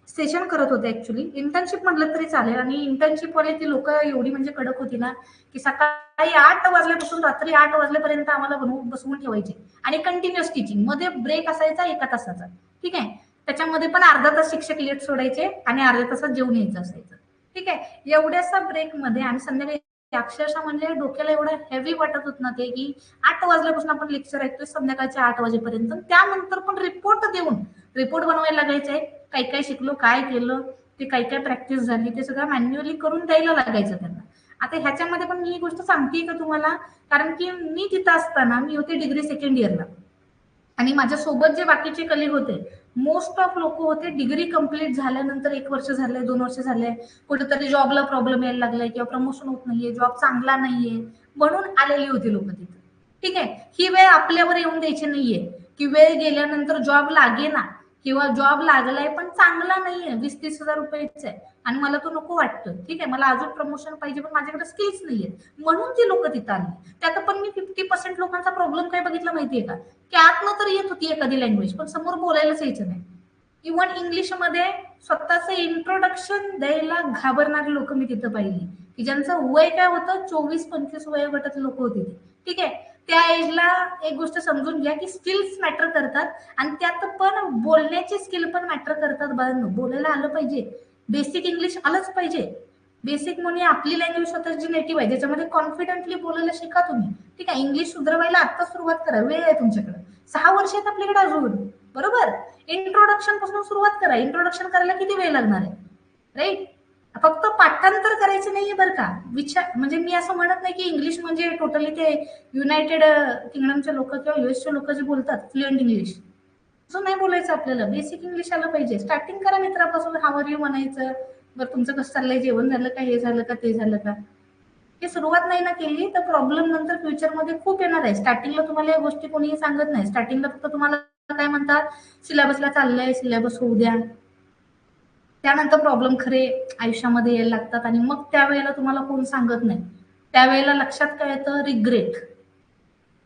सेशन करत होते, ऍक्च्युली इंटर्नशिप म्हटलं तरी चालेल. आणि इंटर्नशिप वाले ती लोक एवढी म्हणजे कडक होती ना, की सकाळी 8 वाजल्यापासून रात्री 8 वाजल्यापर्यंत आम्हाला बसवून ठेवायचे. आणि कंटिन्युअस टीचिंग, मध्ये ब्रेक असायचा 1 तासाचा, ठीक आहे. त्याच्यामध्ये पण अर्धा तास शिक्षक लेट सोडायचे आणि अर्ध्या तासात जेवण यायचं असायचं, ठीक आहे. एवढ्यासा ब्रेक मध्ये आणि संध्याकाळी अक्षरशः म्हणजे डोक्याला एवढं हेवी वाटत होत ना ते, की 8 वाजल्यापासून आपण लेक्चर ऐकतोय संध्याकाळच्या 8 वाजेपर्यंत. त्यानंतर पण रिपोर्ट बनवायला लागायचंय, काय काय शिकलो, काय केलं, ते काय काय प्रॅक्टिस झाली, ते सगळं मॅन्युअली करून द्यायला लागायचं त्यांना. आता ह्याच्यामध्ये पण मी ही गोष्ट सांगते का तुम्हाला, कारण की मी तिथं असताना मी होते डिग्री सेकंड इयरला, आणि माझ्या सोबत जे बाकीचे कलिग होते, मोस्ट ऑफ लोक होते डिग्री कंप्लीट झाल्यानंतर 1 वर्ष झालंय, 2 वर्ष झालंय, कुठेतरी जॉबला प्रॉब्लेम यायला लागलाय किंवा प्रमोशन होत नाहीये, जॉब चांगला नाहीये, म्हणून आलेली होती लोक तिथे, ठीक आहे. ही वेळ आपल्यावर येऊन द्यायची नाहीये की वेळ गेल्यानंतर जॉब लागे ना, किंवा जॉब लागलाय पण चांगला नाहीये, 20-30 हजार रुपयाचा आहे आणि मला तो नको वाटतं, ठीक आहे. मला अजून प्रमोशन पाहिजे पण माझ्याकडे स्किल्स नाहीये, म्हणून ती लोक तिथं आली. त्यात पण मी 50% लोकांचा प्रॉब्लेम काय बघितला माहितीये का, की आतनं तर येत होती एखादी लँग्वेज पण समोर बोलायलाच यायचं नाही. इव्हन इंग्लिशमध्ये स्वतःचं इंट्रोडक्शन द्यायला घाबरणारी लोक मी तिथं पाहिली, की ज्यांचं वय काय होतं 24-25 वयोगटातली लोक होती ती, ठीक आहे. त्या एजला एक गोष्ट समजून घ्या की स्किल्स मॅटर करतात, आणि त्यात पण बोलण्याचे स्किल पण मॅटर करतात. बाळांनो, बोलायला आलं पाहिजे, बेसिक इंग्लिश आलंच पाहिजे. बेसिक म्हणजे आपली लँग्वेज स्वतःची नेटिव्ह आहे, ज्याच्यामध्ये कॉन्फिडेंटली बोलायला शिका तुम्ही, ठीक आहे. इंग्लिश सुधारवायला आता सुरुवात करा, वेळ आहे तुमच्याकडे, 6 वर्ष आहेत आपल्याकडे अजून, बरोबर. इंट्रोडक्शन पासून सुरुवात करा. इंट्रोडक्शन करायला किती वेळ लागणार आहे, राईट. फक्त पाठांतर करायचं नाहीये बरं का. विचार म्हणजे मी असं म्हणत नाही की इंग्लिश म्हणजे टोटली ते युनायटेड किंगडमचे लोक किंवा युएसचे लोक जे बोलतात फ्लुएंट इंग्लिश, असं नाही बोलायचं आपल्याला. बेसिक इंग्लिश आलं पाहिजे. स्टार्टिंग करा मित्रापासून, हाव आर यू म्हणायचं, बरं तुमचं कसं चाललंय, जेवण झालं का, हे झालं का, ते झालं का. हे सुरुवात नाही ना केली तर प्रॉब्लेम नंतर फ्युचरमध्ये खूप येणार आहे. स्टार्टिंगला तुम्हाला या गोष्टी कोणीही सांगत नाही. स्टार्टिंगला फक्त तुम्हाला काय म्हणतात, सिलेबसला चाललंय, सिलेबस होऊ द्या. त्यानंतर प्रॉब्लेम खरे आयुष्यामध्ये यायला लागतात आणि मग त्यावेळेला तुम्हाला कोण सांगत नाही. त्यावेळेला लक्षात काय येतं, रिग्रेट,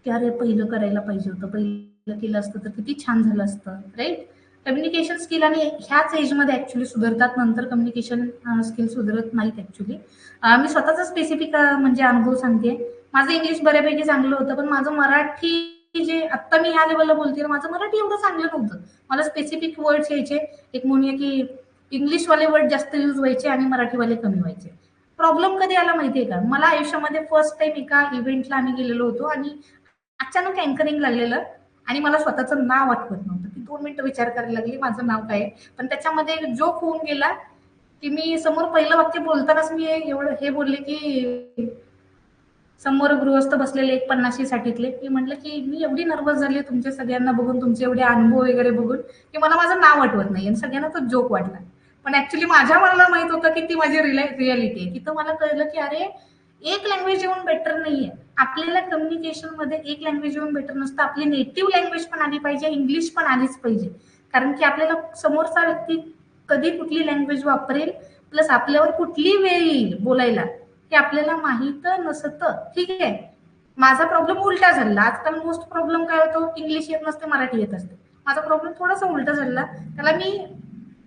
की अरे पहिलं करायला पाहिजे होतं, पहिलं केलं असतं तर किती छान झालं असतं, राईट. कम्युनिकेशन स्किल आणि ह्याच एजमध्ये ऍक्च्युली सुधारतात, नंतर कम्युनिकेशन स्किल सुधारत नाहीत ऍक्च्युली. मी स्वतःचा स्पेसिफिक म्हणजे अनुभव सांगते. माझं इंग्लिश बऱ्यापैकी चांगलं होतं, पण माझं मराठी जे आत्ता मी ह्या लेवलला बोलते, माझं मराठी एवढं चांगलं नव्हतं. मला स्पेसिफिक वर्ड्स यायचे, एक म्हणूया की इंग्लिशवाले वर्ड जास्त यूज व्हायचे आणि मराठीवाले कमी व्हायचे. प्रॉब्लेम कधी आला माहितीये का, मला आयुष्यामध्ये फर्स्ट टाइम एका इव्हेंटला आम्ही गेलेलो होतो आणि अचानक अँकरिंग लागलेलं, आणि मला स्वतःचं नाव आठवत नव्हतं. ती 2 मिनिटं विचार करायला लागली माझं नाव काय आहे. पण त्याच्यामध्ये जोक होऊन गेला की मी समोर पहिलं वाक्य बोलतानाच मी एवढं हे बोलले की समोर गृहस्थ बसलेले एक 50-60तले, मी म्हटलं की मी एवढी नर्वस झाली तुमच्या सगळ्यांना बघून, तुमचे एवढे अनुभव वगैरे बघून, की मला माझं नाव आठवत नाही. आणि सगळ्यांना तो जोक वाटला, पण ऍक्च्युली माझ्या मनाला माहित होतं की ती माझी रियालिटी आहे. तिथं मला कळलं की अरे, एक लँग्वेज येऊन बेटर नाहीये. आपल्याला कम्युनिकेशन मध्ये एक लँग्वेज येऊन बेटर नसतं, आपली नेटिव्ह लँग्वेज पण आली पाहिजे, इंग्लिश पण आलीच पाहिजे. कारण की आपल्याला समोरचा व्यक्ती कधी कुठली लँग्वेज वापरेल, प्लस आपल्यावर कुठली वेळ येईल बोलायला, हे आपल्याला माहित नसतं, ठीक आहे. माझा प्रॉब्लेम उलटा झाला. आजकाल मोस्ट प्रॉब्लेम काय होतो, इंग्लिश येत नसते, मराठी येत असते. माझा प्रॉब्लेम थोडासा उलटा झाला. त्याला मी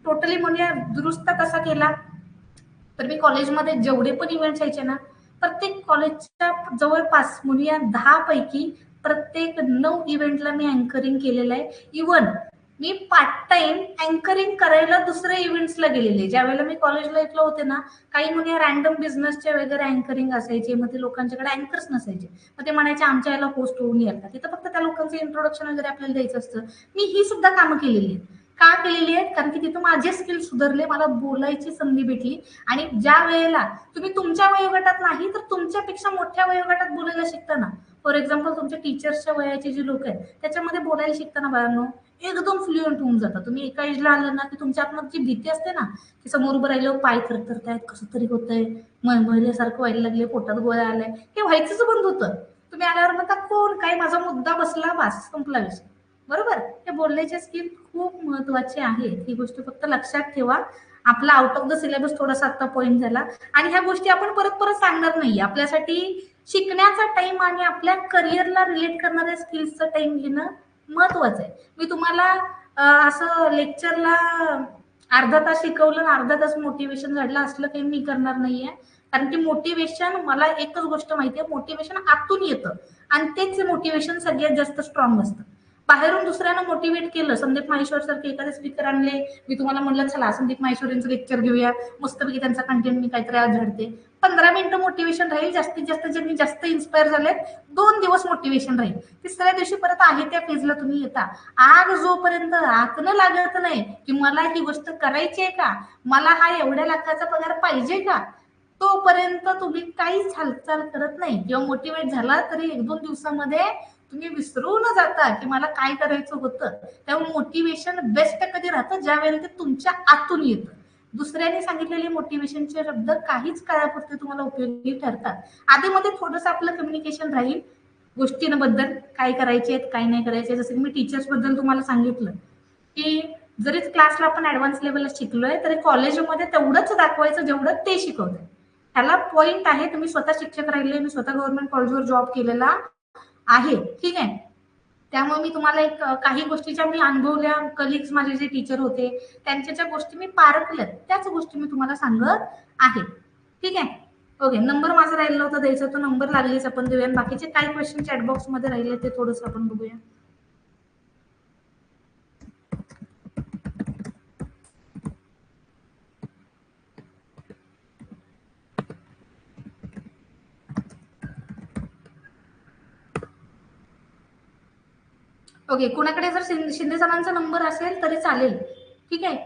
टोटली म्हणूया दुरुस्त कसा केला, तर मी कॉलेजमध्ये जेवढे पण इव्हेंट्स यायचे ना, प्रत्येक कॉलेजच्या जवळपास म्हणूया 10 पैकी प्रत्येक 9 इव्हेंटला मी अँकरिंग केलेलं आहे. इव्हन मी पार्ट टाइम अँकरिंग करायला दुसऱ्या इव्हेंट्सला गेलेले. ज्यावेळेला मी कॉलेज लाईफला होते ना, काही म्हणूया रॅन्डम बिझनेसचे वगैरे अँकरिंग असायचे. मग ते लोकांच्याकडे अँकर्स नसायचे. मग ते म्हणायचे आमच्या याला होस्ट होऊन येतात. तिथं फक्त त्या लोकांचं इंट्रोडक्शन वगैरे आपल्याला द्यायचं असतं. मी ही सुद्धा कामं केलेली आहेत. का केलेली आहेत? कारण की तिथं माझे स्किल सुधारले, मला बोलायची संधी भेटली. आणि ज्या वेळेला तुम्ही तुमच्या वयोगटात नाही तर तुमच्यापेक्षा मोठ्या वयोगटात बोलायला शिकता ना, फॉर एक्झाम्पल तुमच्या टीचर्सच्या वयाचे जे लोक आहेत त्याच्यामध्ये बोलायला शिकताना बाळांनो एकदम फ्लुएंट होऊन जाता. तुम्ही एका एजला आलं ना की तुमच्या आतमध्ये जी भीती असते ना की समोर उभं राहिलं पाय थरथरतायत, कसं तरी होतंय, मळमळल्यासारखं व्हायला लागले, पोटात गोळ्या आलाय, हे व्हायचंच बंद होतं. तुम्ही आल्यावर म्हणता कोण काय, माझा मुद्दा बसला, बास संपला विषय. बरोबर. हे बोलण्याचे स्किल खूप महत्वाचे आहेत. ही गोष्ट फक्त लक्षात ठेवा. आपला आउट ऑफ द सिलेबस थोडासा आता पॉइंट झाला आणि ह्या गोष्टी आपण परत परत सांगणार नाही. आपल्यासाठी शिकण्याचा टाइम आणि आपल्या करिअरला रिलेट करणाऱ्या स्किल्सचा टाइम घेणं महत्वाचं आहे. मी तुम्हाला असं लेक्चरला अर्धा तास शिकवलं आणि अर्धा तास मोटिवेशन झालं असलं काही मी करणार नाहीये. कारण की मोटिवेशन, मला एकच गोष्ट माहिती आहे, मोटिवेशन आतून येतं आणि तेच मोटिवेशन सगळ्यात जास्त स्ट्रॉंग असतं. बाहेरून दुसऱ्यांना मोटिवेट केलं, संदीप माहेश्वर सारखे एखादे स्पीकर आणले, मी तुम्हाला म्हणलं चला संदीप माहेश्वरींचं लेक्चर घेऊया, मस्तपैकी त्यांचा कंटेंट मी काहीतरी आज झडते, 15 मिनिटं मोटिवेशन राहील. जास्तीत जास्त ज्यांनी जास्त इन्स्पायर झालेत 2 दिवस मोटिवेशन राहील. तिसऱ्या दिवशी परत आहे त्या फेजला तुम्ही येता. आग जोपर्यंत आतनं लागत नाही की मला ही गोष्ट करायची आहे का, मला हा एवढ्या लाखाचा पगार पाहिजे का, तोपर्यंत तुम्ही काहीच हालचाल करत नाही. किंवा मोटिवेट झाला तरी 1-2 दिवसामध्ये तुम्ही विसरून जाता की मला काय करायचं होतं. त्यामुळे मोटिवेशन बेस्ट कधी राहतं ज्या वेळेला ते तुमच्या आतून येतं. दुसऱ्याने सांगितलेले मोटिवेशनचे शब्द काहीच काळापुरते तुम्हाला उपयोगी ठरतात. आधीमध्ये थोडंसं आपलं कम्युनिकेशन राहील गोष्टींबद्दल, काय करायचे काय नाही करायचे. जसं की मी टीचर्स बद्दल तुम्हाला सांगितलं की जरीच क्लासला आपण ऍडव्हान्स लेवलला शिकलोय तरी कॉलेजमध्ये तेवढंच दाखवायचं जेवढं ते शिकवतात. ह्याला पॉइंट आहे. तुम्ही स्वतः शिक्षक राहिले, मी स्वतः गव्हर्नमेंट कॉलेजवर जॉब केलेला आहे, ठीक आहे. त्यामुळे मी तुम्हाला एक काही गोष्टीच्या मी अनुभवल्या, कलिग्स माझे जे टीचर होते त्यांच्या ज्या गोष्टी मी पारखल्यात त्याच गोष्टी मी तुम्हाला सांगत आहे, ठीक आहे. ओके, नंबर माझा राहिला होता द्यायचा, तो नंबर लागलीच आपण देऊया. बाकीचे काही क्वेश्चन चॅट बॉक्स मध्ये राहिले ते थोडंसं आपण बघूया. ओके, कुणाकडे जर शिंदे सरांचा नंबर असेल तरी चालेल, ठीक आहे.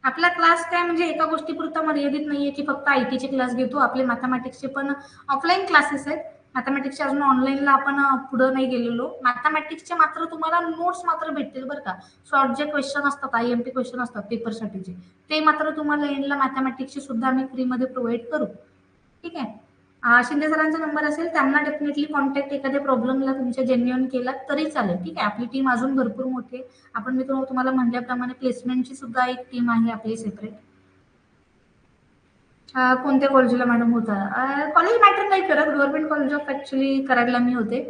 आपला क्लास काय म्हणजे एका गोष्टीपुरता मर्यादित नाहीये की फक्त आयटीचे क्लास घेतो. आपले मॅथमॅटिक्सचे पण ऑफलाईन क्लासेस आहेत. मॅथमॅटिक्सचे अजून ऑनलाईनला आपण पुढे नाही गेलेलो. मॅथमॅटिक्सचे मात्र तुम्हाला नोट्स मात्र भेटतील बरं का. शॉर्ट जे क्वेश्चन असतात, आयएमपी क्वेश्चन असतात पेपरसाठीचे, ते मात्र तुम्हाला एंडला मॅथमॅटिक्सचे सुद्धा आम्ही फ्रीमध्ये प्रोव्हाइड करू, ठीक आहे. शिंदे सरांचा नंबर असेल त्यांना डेफिनेटली कॉन्टॅक्ट एखाद्या प्रॉब्लेमला तुमच्या जेन्युइन केला तरी चालेल, ठीक आहे. आपली टीम अजून भरपूर मोठी आहे. आपण मी तुम्हाला म्हणल्याप्रमाणे प्लेसमेंटची सुद्धा एक टीम आहे आपली सेपरेट. कोणत्या कॉलेजला मॅडम होता? कॉलेज मॅटर नाही करत, गव्हर्नमेंट कॉलेज ऑफ ऍक्च्युली कराडला मी होते.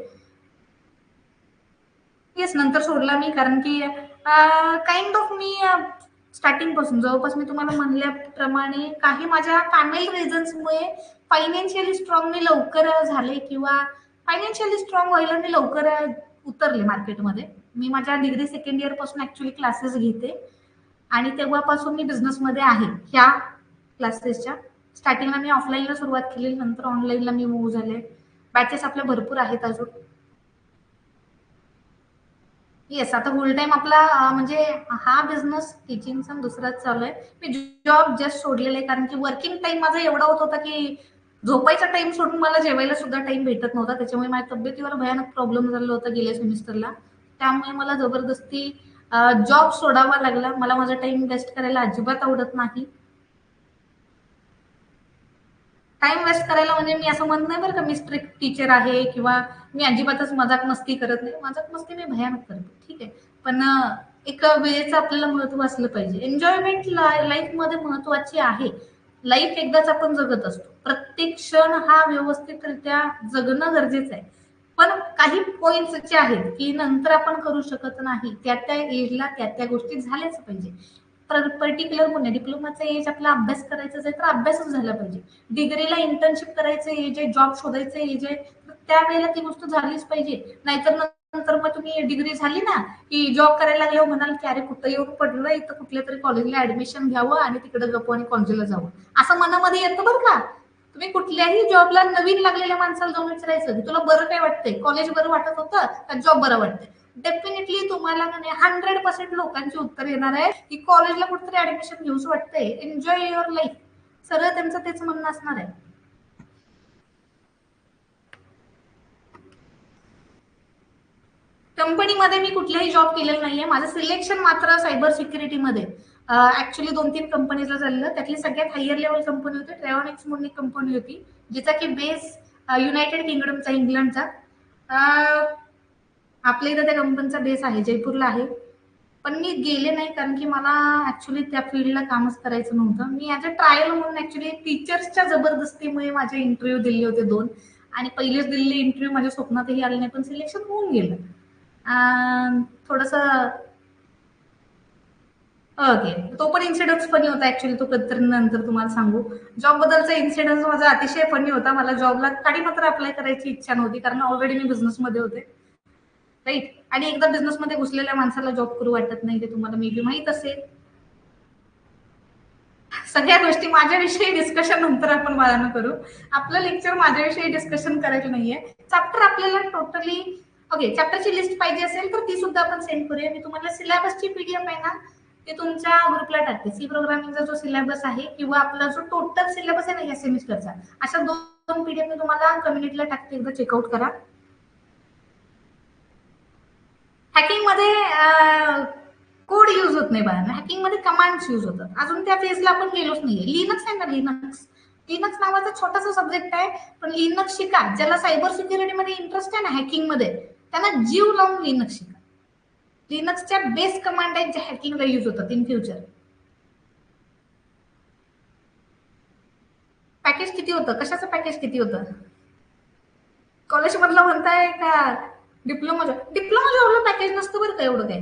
येस, नंतर सोडला मी कारण की काइंड ऑफ मी स्टार्टिंग पासून जवळपास मी तुम्हाला म्हणल्याप्रमाणे काही माझ्या फॅमिली रिझन्समुळे फायनान्शियली स्ट्रॉंग मी लवकर झाले किंवा फायनान्शियली स्ट्रॉंग व्हायला मी लवकर उतरले मार्केटमध्ये. मी माझ्या डिग्री सेकंड इयर पासून ऍक्च्युली क्लासेस घेते आणि तेव्हापासून मी बिझनेसमध्ये आहे. ह्या क्लासेसच्या स्टार्टिंगला मी ऑफलाईनला सुरुवात केली, नंतर ऑनलाईनला मी मूव्ह झाले. बॅचेस आपल्या भरपूर आहेत अजून. येस, आता फुल टाइम आपला म्हणजे हा बिझनेस टीचिंगचा दुसराच चालू आहे. मी जॉब जस्ट सोडलेला आहे कारण की वर्किंग टाइम माझा एवढा होत होता की झोपायचा टाइम सोडून मला जेवायला सुद्धा टाइम भेटत नव्हता. त्याच्यामुळे माझ्या तब्येतीवर भयानक प्रॉब्लेम झाला होता गेल्या सेमिस्टरला. त्यामुळे मला जबरदस्ती जॉब सोडावा लागला. मला माझा टाइम वेस्ट करायला अजिबात आवडत नाही. टाइम वेस्ट करायला म्हणजे मी असं म्हणत नाही बरं का मी स्ट्रिक्ट टीचर आहे किंवा मी अजिबातच मजाक मस्ती करत नाही. मजाक मस्ती मी भयानक करते, ठीक आहे. पण एक वेळेचं आपल्याला महत्व असलं पाहिजे. एन्जॉयमेंट लाईफमध्ये महत्वाची आहे. लाईफ एकदाच आपण जगत असतो. प्रत्येक क्षण हा व्यवस्थितरित्या जगणं गरजेचं आहे. पण काही पॉइंट्स जे आहेत की नंतर आपण करू शकत नाही, त्या त्या एजला त्या गोष्टी झाल्याच पाहिजे. पर्टिक्युलर कोणी डिप्लोमाचा एज आपला अभ्यास करायचा आहे तर अभ्यासच झाला पाहिजे. डिग्रीला इंटर्नशिप करायचं एज आहे, जॉब शोधायचं एज आहे, तर त्यावेळेला ती गोष्ट झालीच पाहिजे. नाहीतर नंतर मग तुम्ही डिग्री झाली ना की जॉब करायला लागल्यावर म्हणाल की अरे कुठं येऊन पडलं, इथं कुठल्या तरी कॉलेजला ऍडमिशन घ्यावं आणि तिकडे गप्प आणि कॉलेजला जावं, असं मनामध्ये येतं बरं का. तुम्ही कुठल्याही जॉबला नवीन लागलेल्या माणसाला जाऊन विचारायचं की तुला बरं काय वाटतंय, कॉलेज बरं वाटत होतं का जॉब बरं वाटतंय, डेफिनेटली तुम्हाला 100% लोकांची उत्तर येणार आहे की कॉलेजला कुठेतरी ऍडमिशन घेऊच वाटतंय, एन्जॉय युअर लाईफ, सरळ त्यांचं तेच म्हणणं असणार आहे. कंपनीमध्ये मी कुठलाही जॉब केलेला नाहीये, माझं सिलेक्शन मात्र सायबर सिक्युरिटीमध्ये ऍक्च्युली 2-3 कंपनीजला झालेलं. त्यातली सगळ्यात हायर लेवल कंपनी होती ट्रेऑनिक्स म्हणून एक कंपनी होती, जिचा की बेस युनायटेड किंगडमचा, इंग्लंडचा. आपल्या इथं त्या कंपनीचा बेस आहे, जयपूरला आहे. पण मी गेले नाही कारण की मला ऍक्च्युली त्या फील्डला कामच करायचं नव्हतं. मी ऍज अ ट्रायल म्हणून ऍक्च्युली टीचर्सच्या जबरदस्तीमुळे माझे इंटरव्ह्यू दिले होते 2, आणि पहिलेच दिलेले इंटरव्ह्यू माझ्या स्वप्नातही आले नाही, पण सिलेक्शन होऊन गेलं. थोडस ओके, तो पण इन्सिडन्स फनी होता ऍक्च्युली, तो कधीतरी नंतर तुम्हाला सांगू. जॉब बद्दलचा इन्सिडन्स माझा अतिशय फनी होता. मला जॉबला काडी मात्र अप्लाय करायची इच्छा नव्हती कारण ऑलरेडी मी बिझनेसमध्ये होते, राईट. आणि एकदा बिझनेसमध्ये घुसलेल्या माणसाला जॉब करू वाटत नाही, ते तुम्हाला मे बी माहित असेल. सगळ्या गोष्टी माझ्याविषयी डिस्कशन नंतर आपण बाळानं करू. आपलं लेक्चर माझ्याविषयी डिस्कशन करायचं नाहीये. चॅप्टर आपल्याला टोटली ओके, चॅप्टरची लिस्ट पाहिजे असेल तर ती सुद्धा आपण सेंड करूया. मी तुम्हाला सिलेबसची पीडीएफ आहे ना, ते तुमच्या ग्रुपला टाकते. सी प्रोग्रामिंगचा जो सिलेबस आहे किंवा आपला जो टोटल सिलेबस आहे ना या सेमिस्टरचा, अशा 2 पीडीएफ मी तुम्हाला कम्युनिटीला टाकते, एकदा चेकआउट करा. हॅकिंग मध्ये कोड यूज होत नाही बाळा, हॅकिंग मध्ये कमांड्स यूज होतात. अजून त्या फेजला आपण गेलोच नाहीये. लिनक्स आहे ना, लिनक्स, लिनक्स नावाचा छोटासा सब्जेक्ट आहे, पण लिनक्स शिका. ज्याला सायबर सिक्युरिटी मध्ये इंटरेस्ट आहे ना, हॅकिंग मध्ये, त्यांना जीव लावून लिनक्स शिका. लिनक्सच्या बेस्ट कमांड आहेत ज्या हॅकिंगला यूज होतात इन फ्युचर. पॅकेज किती होतं, कशाचं पॅकेज किती होतं? कॉलेज मधलं म्हणताय का डिप्लोमा जॉब? डिप्लोमा जॉबला पॅकेज नसतं बरं का एवढं काय.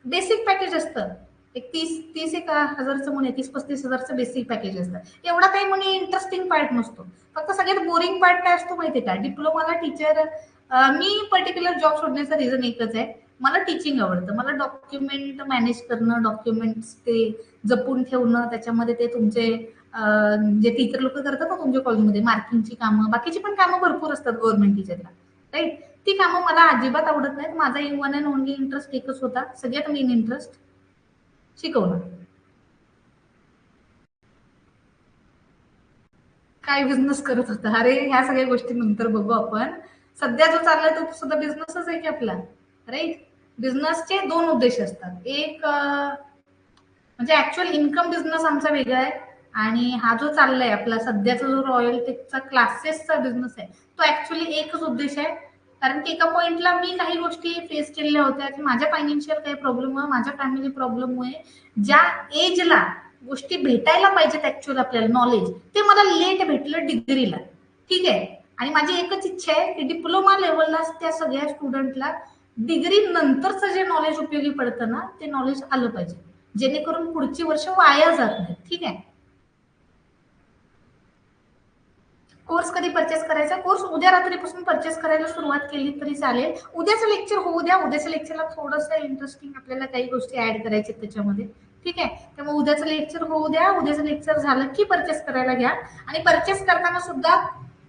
बेसिक पॅकेज असतं एक 30-31 हजारचं, म्हणे 30-35 हजारचं बेसिक पॅकेज असतं. एवढा काही म्हणे इंटरेस्टिंग पार्ट नसतो. फक्त सगळ्यात बोरिंग पार्ट काय असतो माहितीये का, डिप्लोमाला टीचर, मी पर्टिक्युलर जॉब शोधण्याचं रिझन एकच आहे, मला टीचिंग आवडतं. मला डॉक्युमेंट मॅनेज करणं, डॉक्युमेंट्स ते जपून ठेवणं, त्याच्यामध्ये ते तुमचे जे टीचर लोक करतात ना तुमच्या कॉलेजमध्ये, मार्किंगची कामं, बाकीची पण कामं भरपूर असतात गव्हर्नमेंट टीचरला, राईट. ती कामं मला अजिबात आवडत नाहीत. माझा वन अँड ओनली इंटरेस्ट एकच होता, सगळ्यात मेन इंटरेस्ट शिकवणं. काय बिझनेस करत होता? अरे ह्या सगळ्या गोष्टी नंतर बघू आपण. सध्या जो चाललाय तो सुद्धा बिझनेसच आहे की आपला, राईट. बिझनेसचे 2 उद्देश असतात. एक म्हणजे ऍक्च्युअल इन्कम बिझनेस आमचा वेगळा आहे, आणि हा जो चाललाय आपला सध्याचा जो रॉयल टेकचा क्लासेसचा बिझनेस आहे, तो ऍक्च्युअली एकच उद्देश आहे. कारण की एका पॉइंटला मी काही गोष्टी फेस केलेल्या होत्या की माझ्या फायनान्शियल काही प्रॉब्लेममुळे, माझ्या फॅमिली प्रॉब्लेममुळे ज्या एजला गोष्टी भेटायला पाहिजेत ऍक्च्युअल आपल्याला नॉलेज, ते मला लेट भेटलं डिग्रीला, ठीक आहे. आणि माझी एकच इच्छा आहे की डिप्लोमा लेवलला त्या सगळ्या स्टुडंटला डिग्री नंतरचं जे नॉलेज उपयोगी पडतं ना, ते नॉलेज आलं पाहिजे, जेणेकरून पुढची वर्ष वाया जात नाही, ठीक आहे. कोर्स कधी परचेस करायचा? कोर्स उद्या रात्रीपासून परचेस करायला सुरुवात केली तरी चालेल. उद्याचं लेक्चर होऊ द्या, उद्याच्या लेक्चरला थोडंसं इंटरेस्टिंग आपल्याला काही गोष्टी ऍड करायच्या त्याच्यामध्ये, ठीक आहे. त्यामुळे उद्याचं लेक्चर होऊ द्या, उद्याचं लेक्चर झालं की परचेस करायला घ्या. आणि परचेस करताना सुद्धा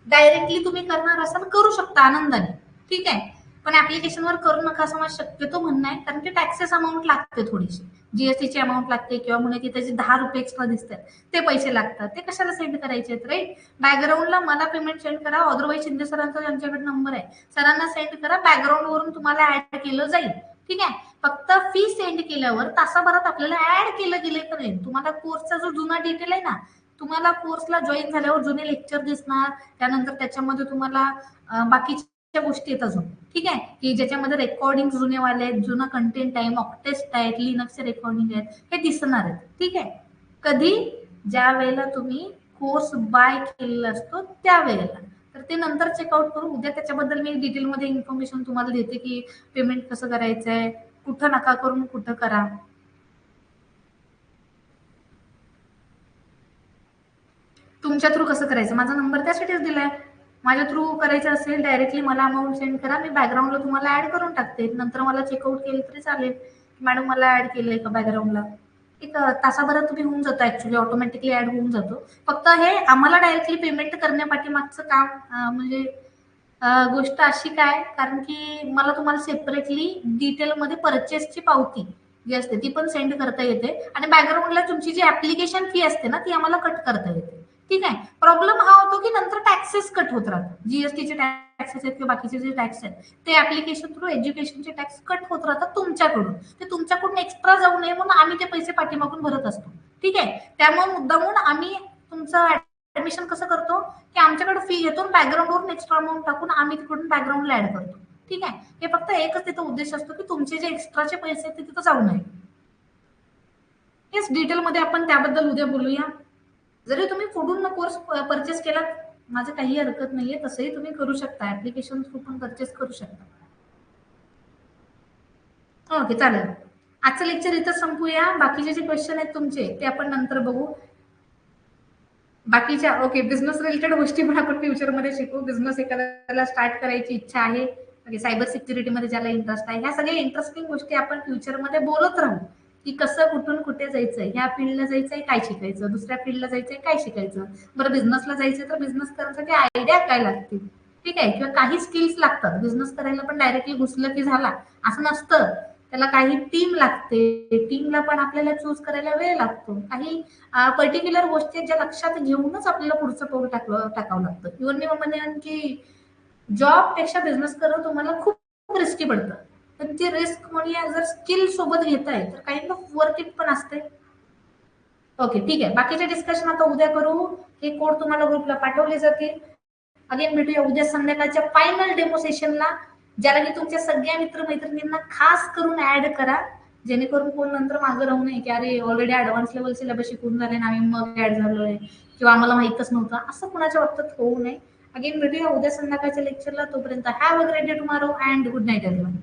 डायरेक्टली तुम्ही करणार असाल करू शकता आनंदाने, ठीक आहे. पण ऍप्लिकेशनवर करू नका असं माझं शक्यतो म्हणणं आहे, कारण की टॅक्सेस अमाऊंट लागते थोडीशी, जीएसटीची अमाऊंट लागते, किंवा म्हणे की त्याचे 10 रुपये एक्स्ट्रा दिसतात, ते पैसे लागतात, ते कशाला सेंड करायचे आहेत, राईट. बॅकग्राऊंडला मला पेमेंट सेंड करा, अदरवाईज शिंदे सरांचा त्यांच्याकडे नंबर आहे, सरांना सेंड करा, बॅकग्राऊंड वरून तुम्हाला ऍड केलं जाईल, ठीक आहे. फक्त फी सेंड केल्यावर तासाभरात आपल्याला ऍड केलं गेले तर तुम्हाला कोर्सचा जो जुना डिटेल आहे ना, तुम्हाला कोर्सला जॉईन झाल्यावर जुने लेक्चर दिसणार. त्यानंतर त्याच्यामध्ये तुम्हाला बाकीच्या गोष्टी आहेत अजून, ठीक आहे, की ज्याच्यामध्ये रेकॉर्डिंग जुनेवाले आहेत, जुना कंटेंट आहे, मॉक टेस्ट आहेत, लिनक्सचे रेकॉर्डिंग आहेत, हे दिसणार आहेत, ठीक आहे. कधी? ज्या वेळेला तुम्ही कोर्स बाय केलेला असतो त्यावेळेला. तर ते नंतर चेकआउट करू. उद्या त्याच्याबद्दल मी डिटेलमध्ये इन्फॉर्मेशन तुम्हाला देते की पेमेंट कसं करायचं आहे, कुठं नका करून कुठं करा. तुमच्या थ्रू कसं करायचं, माझा नंबर त्यासाठीच दिलाय. माझ्या थ्रू करायचं असेल डायरेक्टली मला अमाऊंट सेंड करा, मी बॅकग्राऊंडला तुम्हाला ऍड करून टाकते. नंतर मला चेकआउट केलं तरी चालेल, मॅडम मला ऍड केलंय का बॅकग्राऊंडला. एक तासाभरात तुम्ही होऊन जातो, ऍक्च्युली ऑटोमॅटिकली ऍड होऊन जातो. फक्त हे आम्हाला डायरेक्टली पेमेंट करण्यापाठीमागचं काम म्हणजे गोष्ट अशी काय, कारण की मला तुम्हाला सेपरेटली डिटेलमध्ये परचेसची पावती जी असते ती पण सेंड करता येते, आणि बॅकग्राऊंडला तुमची जी ऍप्लिकेशन फी असते ना ती आम्हाला कट करता येते. ठीक आहे. प्रॉब्लेम हा होतो की नंतर टॅक्सेस कट होत राहतात, जीएसटीचे टॅक्सेस आहेत किंवा बाकीचे जे टॅक्स आहेत ते ऍप्लिकेशन थ्रू एज्युकेशनचे टॅक्स कट होत राहतात तुमच्याकडून. ते तुमच्याकडून एक्स्ट्रा जाऊ नये म्हणून आम्ही ते पैसे पाठीमागून भरत असतो. ठीक आहे. त्यामुळे मुद्दामून आम्ही तुमचं ऍडमिशन कसं करतो की आमच्याकडे फी घेतो, बॅकग्राऊंडवरून एक्स्ट्रा अमाऊंट टाकून आम्ही तिकडून बॅकग्राऊंडला ऍड करतो. ठीक आहे. हे फक्त एकच तिथं उद्देश असतो की तुमचे जे एक्स्ट्राचे पैसे आहेत ते तिथं जाऊ नये. हेच डिटेलमध्ये आपण त्याबद्दल उद्या बोलूया. जरी तुम्ही पुढून कोर्स परचेस केला माझं काही हरकत नाहीये, तसंही तुम्ही करू शकता, ऍप्लिकेशन थ्रू पण परचेस करू शकता. ओके, चालेल. आजचं लेक्चर इथं संपूया. बाकीचे जे क्वेश्चन आहेत तुमचे ते आपण नंतर बघू. बाकीच्या ओके, बिझनेस रिलेटेड गोष्टी पण आपण फ्युचरमध्ये शिकू. बिझनेस एखाद्याला स्टार्ट करायची इच्छा आहे, म्हणजे सायबर सिक्युरिटीमध्ये ज्याला इंटरेस्ट आहे, ह्या सगळ्या इंटरेस्टिंग गोष्टी आपण फ्युचरमध्ये बोलत राहू की कसं कुठून कुठे जायचंय, ह्या फील्डला जायचंय काय शिकायचं, दुसऱ्या फील्डला जायचंय काय शिकायचं, बरं बिझनेसला जायचं तर बिझनेस करण्यासाठी आयडिया काय लागतील. ठीक आहे. किंवा काही स्किल्स लागतात बिझनेस करायला, पण डायरेक्टली घुसलं की झाला असं नसतं. त्याला काही टीम लागते, टीमला पण आपल्याला चूज करायला वेळ लागतो. काही पर्टिक्युलर गोष्टी ज्या लक्षात घेऊनच आपल्याला पुढचं पाऊल टाकावं लागतं. इव्हन मी म्हणेन की जॉब पेक्षा बिझनेस करणं तुम्हाला खूप रिस्की पडतं, पण ती रिस्क म्हणजे जर स्किल सोबत घेताय तर काइंड ऑफ वर्थ इट पण असते. ओके, ठीक आहे. बाकीचे डिस्कशन आता उद्या करू. हे कोड तुम्हाला ग्रुपला पाठवले जातील. अगेन भेटूया उद्या संध्याकाळच्या फायनल डेमो सेशनला, ज्याला की तुमच्या सगळ्या मित्रमैत्रिणींना खास करून ऍड करा, जेणेकरून कोण नंतर मागं राहू नये की अरे ऑलरेडी ऍडव्हान्स लेवल सिलेबस शिकून झाले ना आम्ही मग ऍड झालोय किंवा आम्हाला माहितच नव्हतं, असं कुणाच्या बाबतीत होऊ नये. अगेन भेटूया उद्या संध्याकाळच्या लेक्चरला. तोपर्यंत have a great day tomorrow and good night everyone.